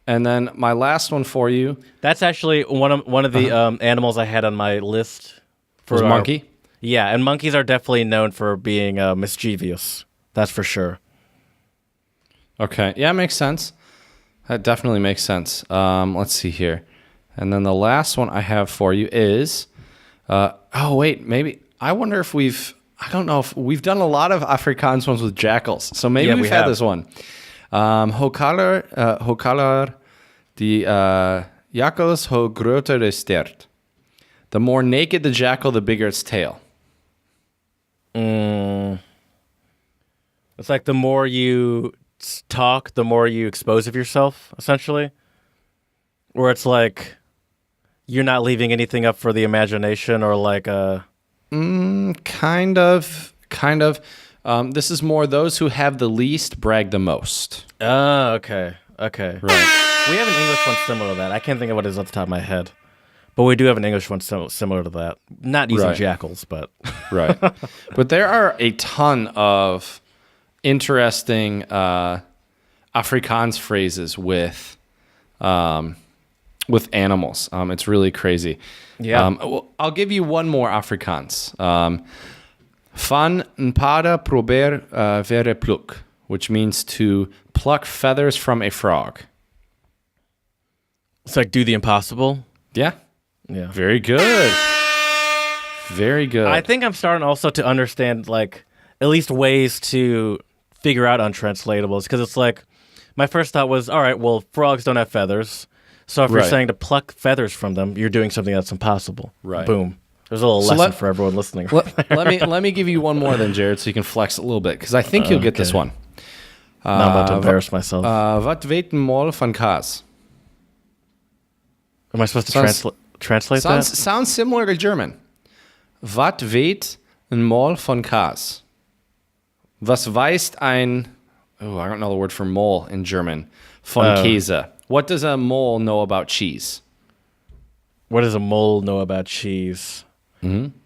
Speaker 1: then my last one for you.
Speaker 2: That's actually one of the animals I had on my list.
Speaker 1: For monkey?
Speaker 2: Yeah, and monkeys are definitely known for being mischievous. That's for sure.
Speaker 1: Okay, yeah, makes sense. That definitely makes sense. Let's see here. And then the last one I have for you is... oh, wait, maybe... I wonder if I don't know if we've done a lot of Afrikaans ones with jackals, so maybe we've had this one. Hokalar die jakkals ho groter de stert. The more naked the jackal, the bigger its tail.
Speaker 2: It's like the more you talk, the more you expose of yourself, essentially. Where it's like you're not leaving anything up for the imagination or like a...
Speaker 1: Kind of. This is more those who have the least brag the most.
Speaker 2: Oh, okay.
Speaker 1: Right.
Speaker 2: We have an English one similar to that. I can't think of what it is off the top of my head. But we do have an English one similar to that. Not using jackals, but...
Speaker 1: Right. But there are a ton of interesting Afrikaans phrases with animals. It's really crazy.
Speaker 2: Yeah.
Speaker 1: I'll give you one more Afrikaans. Van een paarden probeer verre pluk, which means to pluck feathers from a frog.
Speaker 2: It's like do the impossible.
Speaker 1: Yeah.
Speaker 2: Yeah.
Speaker 1: Very good. Very good.
Speaker 2: I think I'm starting also to understand like at least ways to figure out untranslatables because it's like my first thought was, all right, well, frogs don't have feathers. So if you're saying to pluck feathers from them, you're doing something that's impossible.
Speaker 1: Right.
Speaker 2: Boom. There's a little lesson for everyone listening.
Speaker 1: Let me give you one more then, Jared, so you can flex a little bit, because I think you'll get this one.
Speaker 2: Now I'm about to embarrass myself.
Speaker 1: Wat weet een mol van kaas?
Speaker 2: Am I supposed to translate that?
Speaker 1: Sounds similar to German. Wat weet een mol van kaas? Was weist ein... Oh, I don't know the word for mole in German. Von Käse. What does a mole know about cheese?
Speaker 2: what does a mole know about cheese?
Speaker 1: Mm-hmm.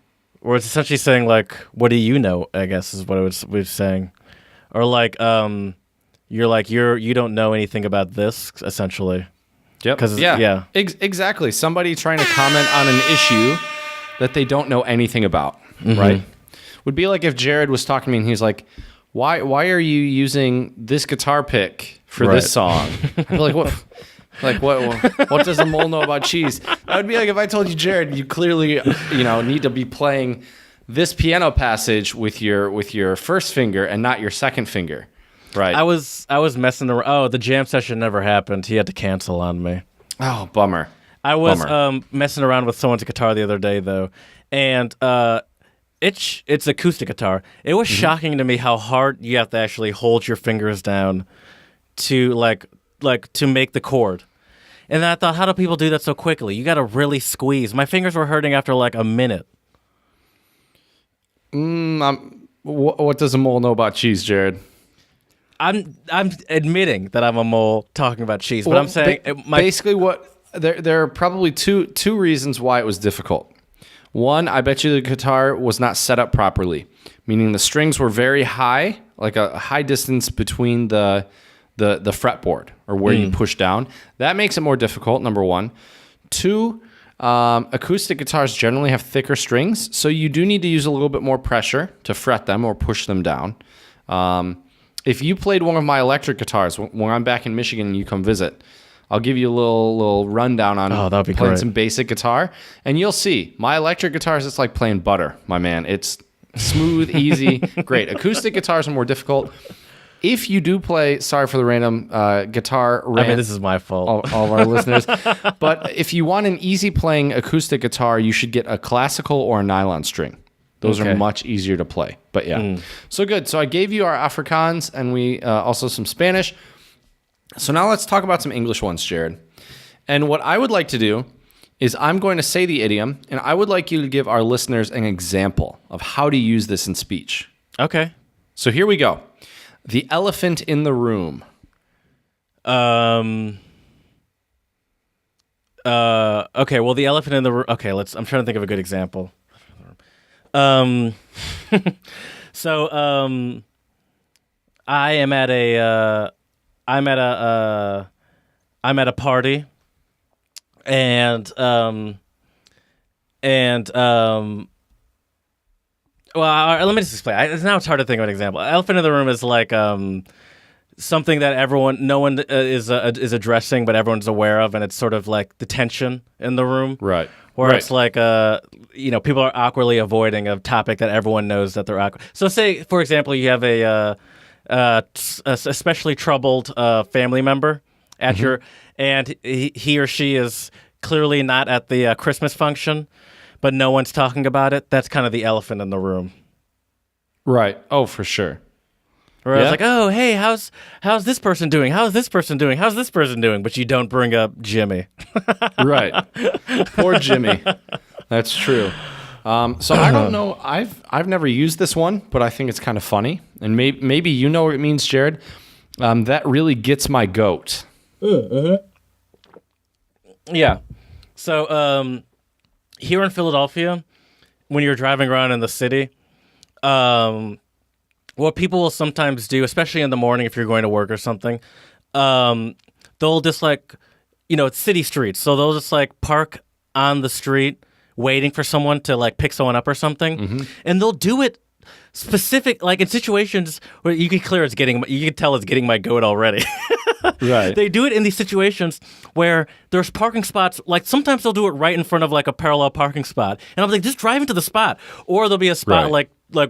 Speaker 2: Or it's essentially saying like, what do you know? I guess is what it was saying, or like, you don't know anything about this, essentially.
Speaker 1: Yep. Yeah. Exactly. Somebody trying to comment on an issue that they don't know anything about, right? Would be like if Jared was talking to me and he's like, "Why are you using this guitar pick for this song?" I'd be like, "What? Like what does a mole know about cheese?" That would be like if I told you, Jared, you clearly need to be playing this piano passage with your first finger and not your second finger. Right.
Speaker 2: I was messing around. Oh, the jam session never happened. He had to cancel on me.
Speaker 1: Oh, bummer.
Speaker 2: I was messing around with someone's guitar the other day though, and it's acoustic guitar. It was shocking to me how hard you have to actually hold your fingers down to like to make the chord. And then I thought, how do people do that so quickly? You got to really squeeze. My fingers were hurting after like a minute.
Speaker 1: What does a mole know about cheese, Jared?
Speaker 2: I'm admitting that I'm a mole talking about cheese, but I'm saying
Speaker 1: basically what there are probably two reasons why it was difficult. One, I bet you the guitar was not set up properly, meaning the strings were very high, like a high distance between the fretboard or where you push down. That makes it more difficult, number one. Two, acoustic guitars generally have thicker strings, so you do need to use a little bit more pressure to fret them or push them down. If you played one of my electric guitars when I'm back in Michigan and you come visit, I'll give you a little rundown on playing some basic guitar, and you'll see my electric guitars. It's like playing butter, my man. It's smooth, easy, great. Acoustic guitars are more difficult. If you do play, sorry for the random guitar rant.
Speaker 2: I mean, this is my fault.
Speaker 1: All of our listeners. But if you want an easy playing acoustic guitar, you should get a classical or a nylon string. Those are much easier to play. But yeah. So good. So I gave you our Afrikaans and we also some Spanish. So now let's talk about some English ones, Jared. And what I would like to do is I'm going to say the idiom, and I would like you to give our listeners an example of how to use this in speech.
Speaker 2: Okay.
Speaker 1: So here we go. The elephant in the room.
Speaker 2: Okay, well, the elephant in the room. Okay, I'm trying to think of a good example. So I'm at a party, and well, let me just explain. It's hard to think of an example. Elephant in the room is like something that no one is addressing, but everyone's aware of, and it's sort of like the tension in the room,
Speaker 1: right?
Speaker 2: Where it's like people are awkwardly avoiding a topic that everyone knows that they're awkward. So, say for example, you have a especially troubled family member at your, and he or she is clearly not at the Christmas function, but no one's talking about it. That's kind of the elephant in the room.
Speaker 1: Right. Oh, for sure.
Speaker 2: Where I was like, oh, hey, how's this person doing? How's this person doing? How's this person doing? But you don't bring up Jimmy.
Speaker 1: Right. Poor Jimmy. That's true. So I don't know. I've never used this one, but I think it's kind of funny. And maybe you know what it means, Jared. That really gets my goat.
Speaker 2: Yeah. So here in Philadelphia, when you're driving around in the city, what people will sometimes do, especially in the morning if you're going to work or something, they'll just it's city streets. So they'll just park on the street waiting for someone to pick someone up or something. And they'll do it specific, in situations where you can tell it's getting my goat already.
Speaker 1: Right.
Speaker 2: They do it in these situations where there's parking spots. Sometimes they'll do it right in front of a parallel parking spot, and I'm like, just drive into the spot. Or there'll be a spot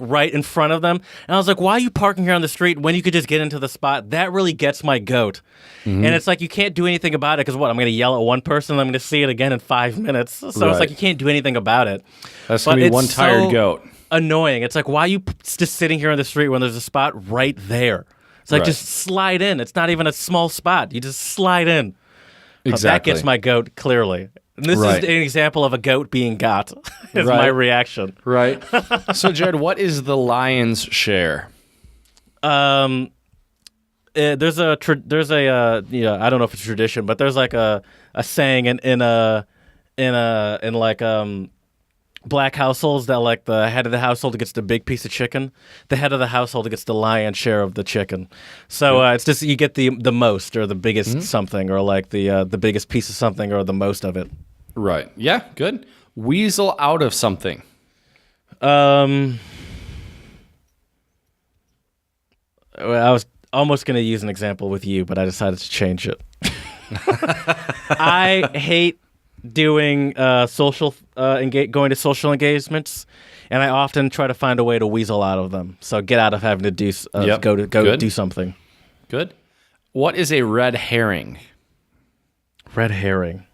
Speaker 2: right in front of them, and I was like, why are you parking here on the street when you could just get into the spot? That really gets my goat. And it's you can't do anything about it because I'm going to yell at one person, and I'm going to see it again in 5 minutes. So it's you can't do anything about it.
Speaker 1: That's going to be one tired goat.
Speaker 2: Annoying. It's why are you just sitting here on the street when there's a spot right there? It's just slide in. It's not even a small spot. You just slide in.
Speaker 1: Exactly.
Speaker 2: That gets my goat, clearly. And this is an example of a goat being got, is my reaction.
Speaker 1: Right. So, Jared, what is the lion's share?
Speaker 2: There's a I don't know if it's tradition, but there's a saying in in like black households that like the head of the household gets the big piece of chicken, the head of the household gets the lion's share of the chicken. So it's just you get the most or the biggest something or like the biggest piece of something or the most of it.
Speaker 1: Right. Yeah. Good. Weasel out of something.
Speaker 2: I was almost going to use an example with you, but I decided to change it. I hate doing going to social engagements, and I often try to find a way to weasel out of them. So get out of having to do go do something.
Speaker 1: Good. What is a red herring?
Speaker 2: Red herring.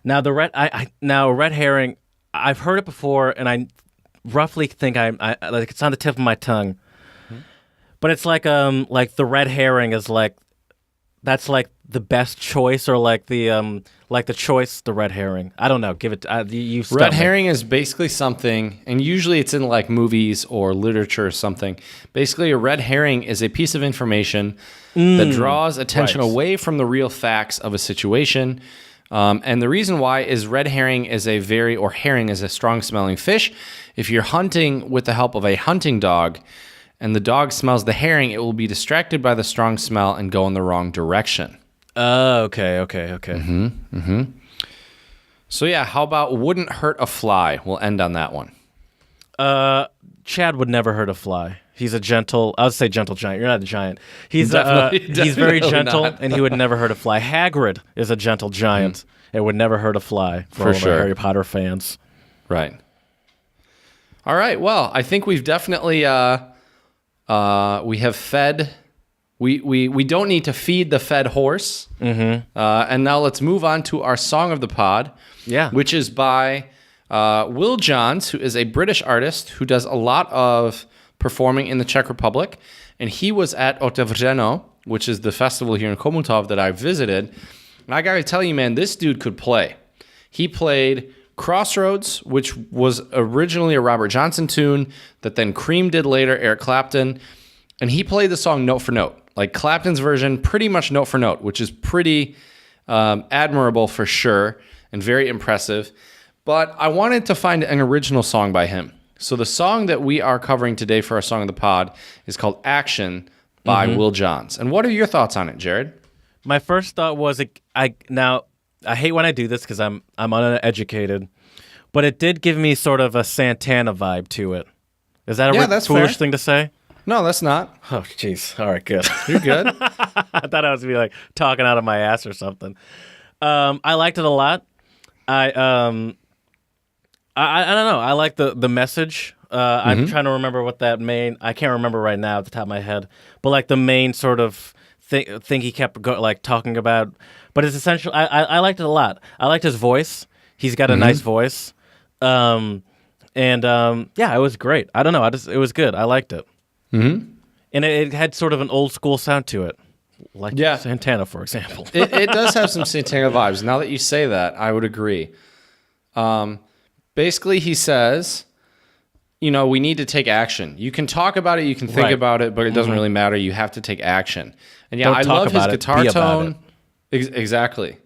Speaker 2: Now the red herring. I've heard it before, and I roughly think I like it's on the tip of my tongue. But it's like the red herring is like that's like the best choice or like the choice the red herring. I don't know. Give it you
Speaker 1: Red herring is basically something, and usually it's in like movies or literature or something. Basically, a red herring is a piece of information that draws attention away from the real facts of a situation. And the reason why is red herring is herring is a strong-smelling fish. If you're hunting with the help of a hunting dog, and the dog smells the herring, it will be distracted by the strong smell and go in the wrong direction.
Speaker 2: Okay.
Speaker 1: So yeah, how about wouldn't hurt a fly? We'll end on that one.
Speaker 2: Chad would never hurt a fly. He's a gentle, I would say gentle giant. You're not a giant. He's
Speaker 1: Definitely
Speaker 2: very gentle,
Speaker 1: not.
Speaker 2: and he would never hurt a fly. Hagrid is a gentle giant. It would never hurt a fly for all
Speaker 1: sure.
Speaker 2: the Harry Potter fans.
Speaker 1: Right. All right. Well, I think we've definitely we have fed. We don't need to feed the fed horse. And now let's move on to our song of the pod.
Speaker 2: Yeah.
Speaker 1: Which is by Will Johns, who is a British artist who does a lot of performing in the Czech Republic. And he was at Otevřeno, which is the festival here in Chomutov that I visited. And I got to tell you, man, this dude could play. He played Crossroads, which was originally a Robert Johnson tune that then Cream did later, Eric Clapton. And he played the song note for note. Like Clapton's version, pretty much note for note, which is pretty admirable for sure and very impressive. But I wanted to find an original song by him. So the song that we are covering today for our Song of the Pod is called Action by Will Johns. And what are your thoughts on it, Jared?
Speaker 2: My first thought was, I hate when I do this because I'm uneducated, but it did give me sort of a Santana vibe to it. Is that a foolish thing to say?
Speaker 1: No, that's not.
Speaker 2: Oh, jeez. All right, good.
Speaker 1: You're good.
Speaker 2: I thought I was going to be like talking out of my ass or something. I liked it a lot. I don't know. I like the message. I'm trying to remember what that I can't remember right now at the top of my head, but like the main sort of thing he kept talking about. But it's essential. I liked it a lot. I liked his voice. He's got a nice voice. Yeah, it was great. I don't know. It was good. I liked it. And it had sort of an old school sound to it. Like Santana, for example.
Speaker 1: It does have some Santana vibes. Now that you say that, I would agree. Basically, he says, we need to take action. You can talk about it, you can think about it, but it doesn't really matter. You have to take action. And yeah, I love his guitar tone. Exactly.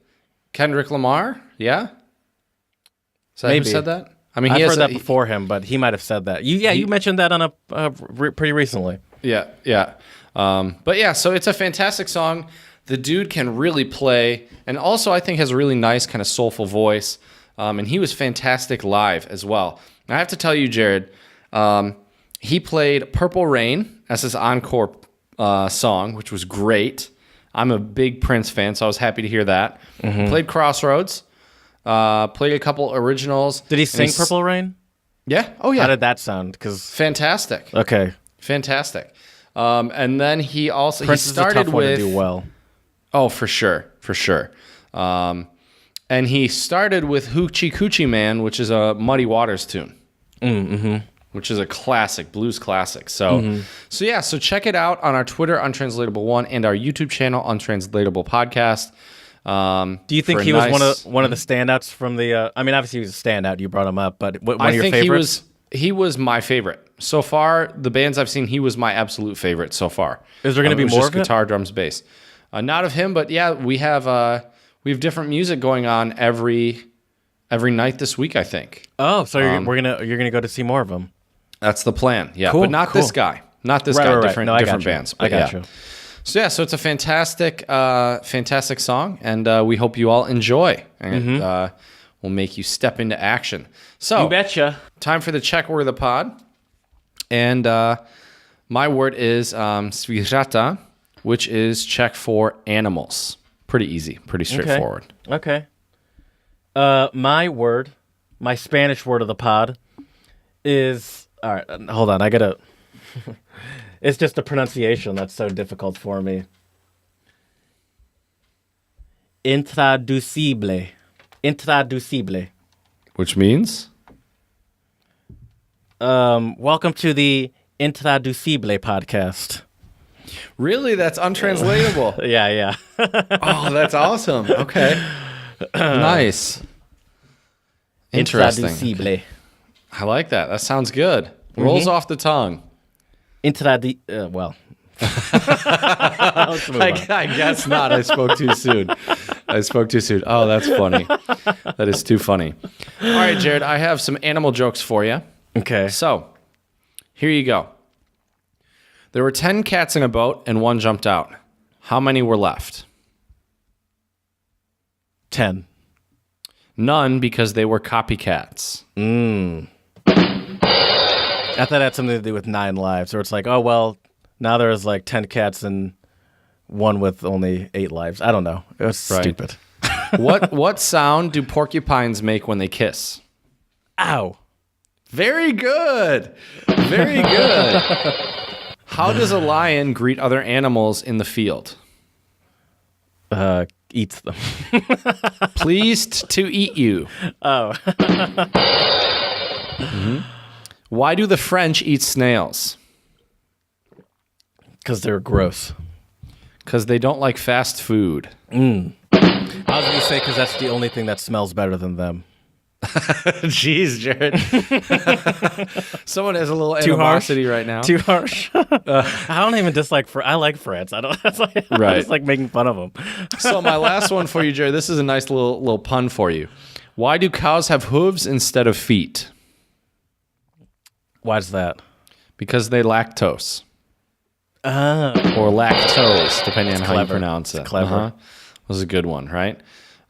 Speaker 1: Kendrick Lamar, yeah?
Speaker 2: Maybe.
Speaker 1: Who said that? I mean,
Speaker 2: I've heard that before him, but he might have said that. You mentioned that on pretty recently.
Speaker 1: Yeah. But yeah, so it's a fantastic song. The dude can really play, and also I think has a really nice kind of soulful voice. And he was fantastic live as well. And I have to tell you, Jared, he played Purple Rain as his encore song, which was great. I'm a big Prince fan, so I was happy to hear that. Played Crossroads. Played a couple originals.
Speaker 2: Did he sing Purple Rain?
Speaker 1: Yeah. Oh, yeah.
Speaker 2: How did that sound?
Speaker 1: Fantastic.
Speaker 2: Okay.
Speaker 1: Fantastic. And then he also
Speaker 2: Prince is a tough one to do well.
Speaker 1: Oh, for sure. And he started with Hoochie Coochie Man, which is a Muddy Waters tune, which is a classic, blues classic. So check it out on our Twitter, Untranslatable1, and our YouTube channel, Untranslatable Podcast.
Speaker 2: Do you think he was one of the standouts from the? I mean, obviously he was a standout. You brought him up, but one of your favorites?
Speaker 1: He was my favorite so far. The bands I've seen, he was my absolute favorite so far.
Speaker 2: Is there going to be more of
Speaker 1: guitar, drums, bass? Not of him, but yeah, we have we have different music going on every night this week, I think.
Speaker 2: Oh, so you're gonna go to see more of them.
Speaker 1: That's the plan. Yeah,
Speaker 2: Cool,
Speaker 1: but not
Speaker 2: cool.
Speaker 1: this guy. Not this guy.
Speaker 2: Right.
Speaker 1: Different
Speaker 2: No, I got
Speaker 1: different
Speaker 2: you.
Speaker 1: bands.
Speaker 2: I
Speaker 1: But
Speaker 2: got
Speaker 1: yeah.
Speaker 2: you.
Speaker 1: So it's a fantastic song, and we hope you all enjoy. And we'll make you step into action. So
Speaker 2: You betcha.
Speaker 1: time for the Czech word of the pod, and my word is zvířata, which is Czech for animals. Pretty easy, pretty straightforward.
Speaker 2: Okay. My Spanish word of the pod is, all right, hold on, I gotta, it's just the pronunciation that's so difficult for me. Intraducible.
Speaker 1: Which means?
Speaker 2: Welcome to the Intraducible podcast.
Speaker 1: Really? That's untranslatable.
Speaker 2: Yeah.
Speaker 1: Oh, that's awesome. Okay. Nice. Interesting.
Speaker 2: Intraducible.
Speaker 1: I like that. That sounds good. Rolls off the tongue.
Speaker 2: Well. Let's move on.
Speaker 1: I guess not. I spoke too soon. Oh, that's funny. That is too funny. All right, Jared, I have some animal jokes for you.
Speaker 2: Okay.
Speaker 1: So, here you go. There were 10 cats in a boat and one jumped out. How many were left?
Speaker 2: 10.
Speaker 1: None, because they were copycats.
Speaker 2: I thought it had something to do with 9 lives, or it's like, oh, well, now there's like 10 cats and one with only 8 lives. I don't know. It was stupid.
Speaker 1: What sound do porcupines make when they kiss?
Speaker 2: Ow.
Speaker 1: Very good. Very good. How does a lion greet other animals in the field?
Speaker 2: Eats them.
Speaker 1: Pleased to eat you.
Speaker 2: Oh.
Speaker 1: Why do the French eat snails?
Speaker 2: Because they're gross.
Speaker 1: Because they don't like fast food.
Speaker 2: I was going to say because that's the only thing that smells better than them.
Speaker 1: Jeez, Jared. Someone has a little
Speaker 2: Too
Speaker 1: animosity
Speaker 2: harsh?
Speaker 1: right now.
Speaker 2: Too harsh. I don't even dislike I like France. I don't. That's like, I
Speaker 1: Right.
Speaker 2: just like making fun of them.
Speaker 1: So my last one for you, Jared. This is a nice little pun for you. Why do cows have hooves instead of feet?
Speaker 2: Why's that?
Speaker 1: Because they lactose.
Speaker 2: Ah.
Speaker 1: Or lactose, depending on how you
Speaker 2: clever.
Speaker 1: pronounce it.
Speaker 2: It's clever.
Speaker 1: Was a good one, right?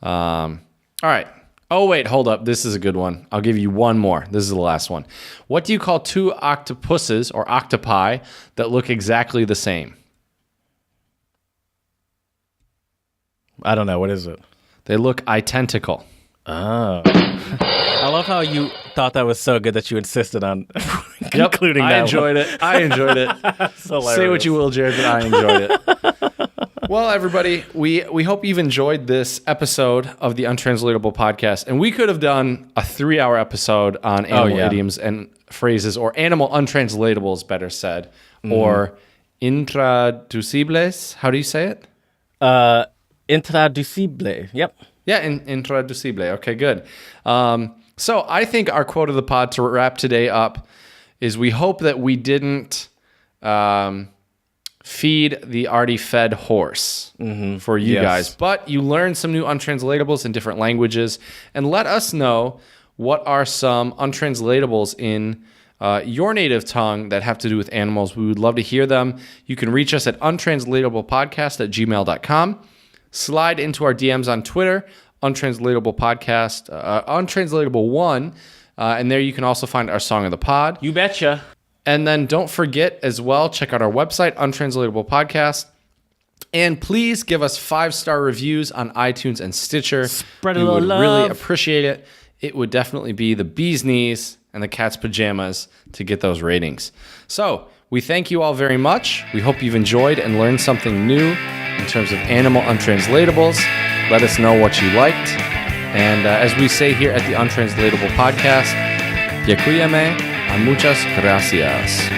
Speaker 1: All right. Oh, wait, hold up. This is a good one. I'll give you one more. This is the last one. What do you call 2 octopuses or octopi that look exactly the same?
Speaker 2: I don't know. What is it?
Speaker 1: They look identical.
Speaker 2: Oh. I love how you thought that was so good that you insisted on including that
Speaker 1: I enjoyed it. I enjoyed it. Say what you will, Jared, but I enjoyed it. Well, everybody, we hope you've enjoyed this episode of the Untranslatable podcast. And we could have done a 3-hour episode on animal idioms and phrases, or animal untranslatables, better said, or intraducibles. How do you say it?
Speaker 2: Intraducible. Yep.
Speaker 1: Yeah, intraducible. Okay, good. So I think our quote of the pod to wrap today up is, we hope that we didn't feed the already fed horse for you guys, but you learned some new untranslatables in different languages, and let us know what are some untranslatables in your native tongue that have to do with animals. We would love to hear them. You can reach us at untranslatablepodcast@gmail.com. Slide into our DMs on Twitter, Untranslatable Podcast, Untranslatable1, and there you can also find our Song of the Pod.
Speaker 2: You betcha.
Speaker 1: And then don't forget as well, check out our website, Untranslatable Podcast. And please give us 5-star reviews on iTunes and Stitcher.
Speaker 2: Spread a
Speaker 1: We
Speaker 2: little
Speaker 1: would
Speaker 2: love.
Speaker 1: really appreciate it. It would definitely be the bee's knees and the cat's pajamas to get those ratings. So we thank you all very much. We hope you've enjoyed and learned something new in terms of animal untranslatables. Let us know what you liked. And as we say here at the Untranslatable Podcast, děkujeme a muchas gracias.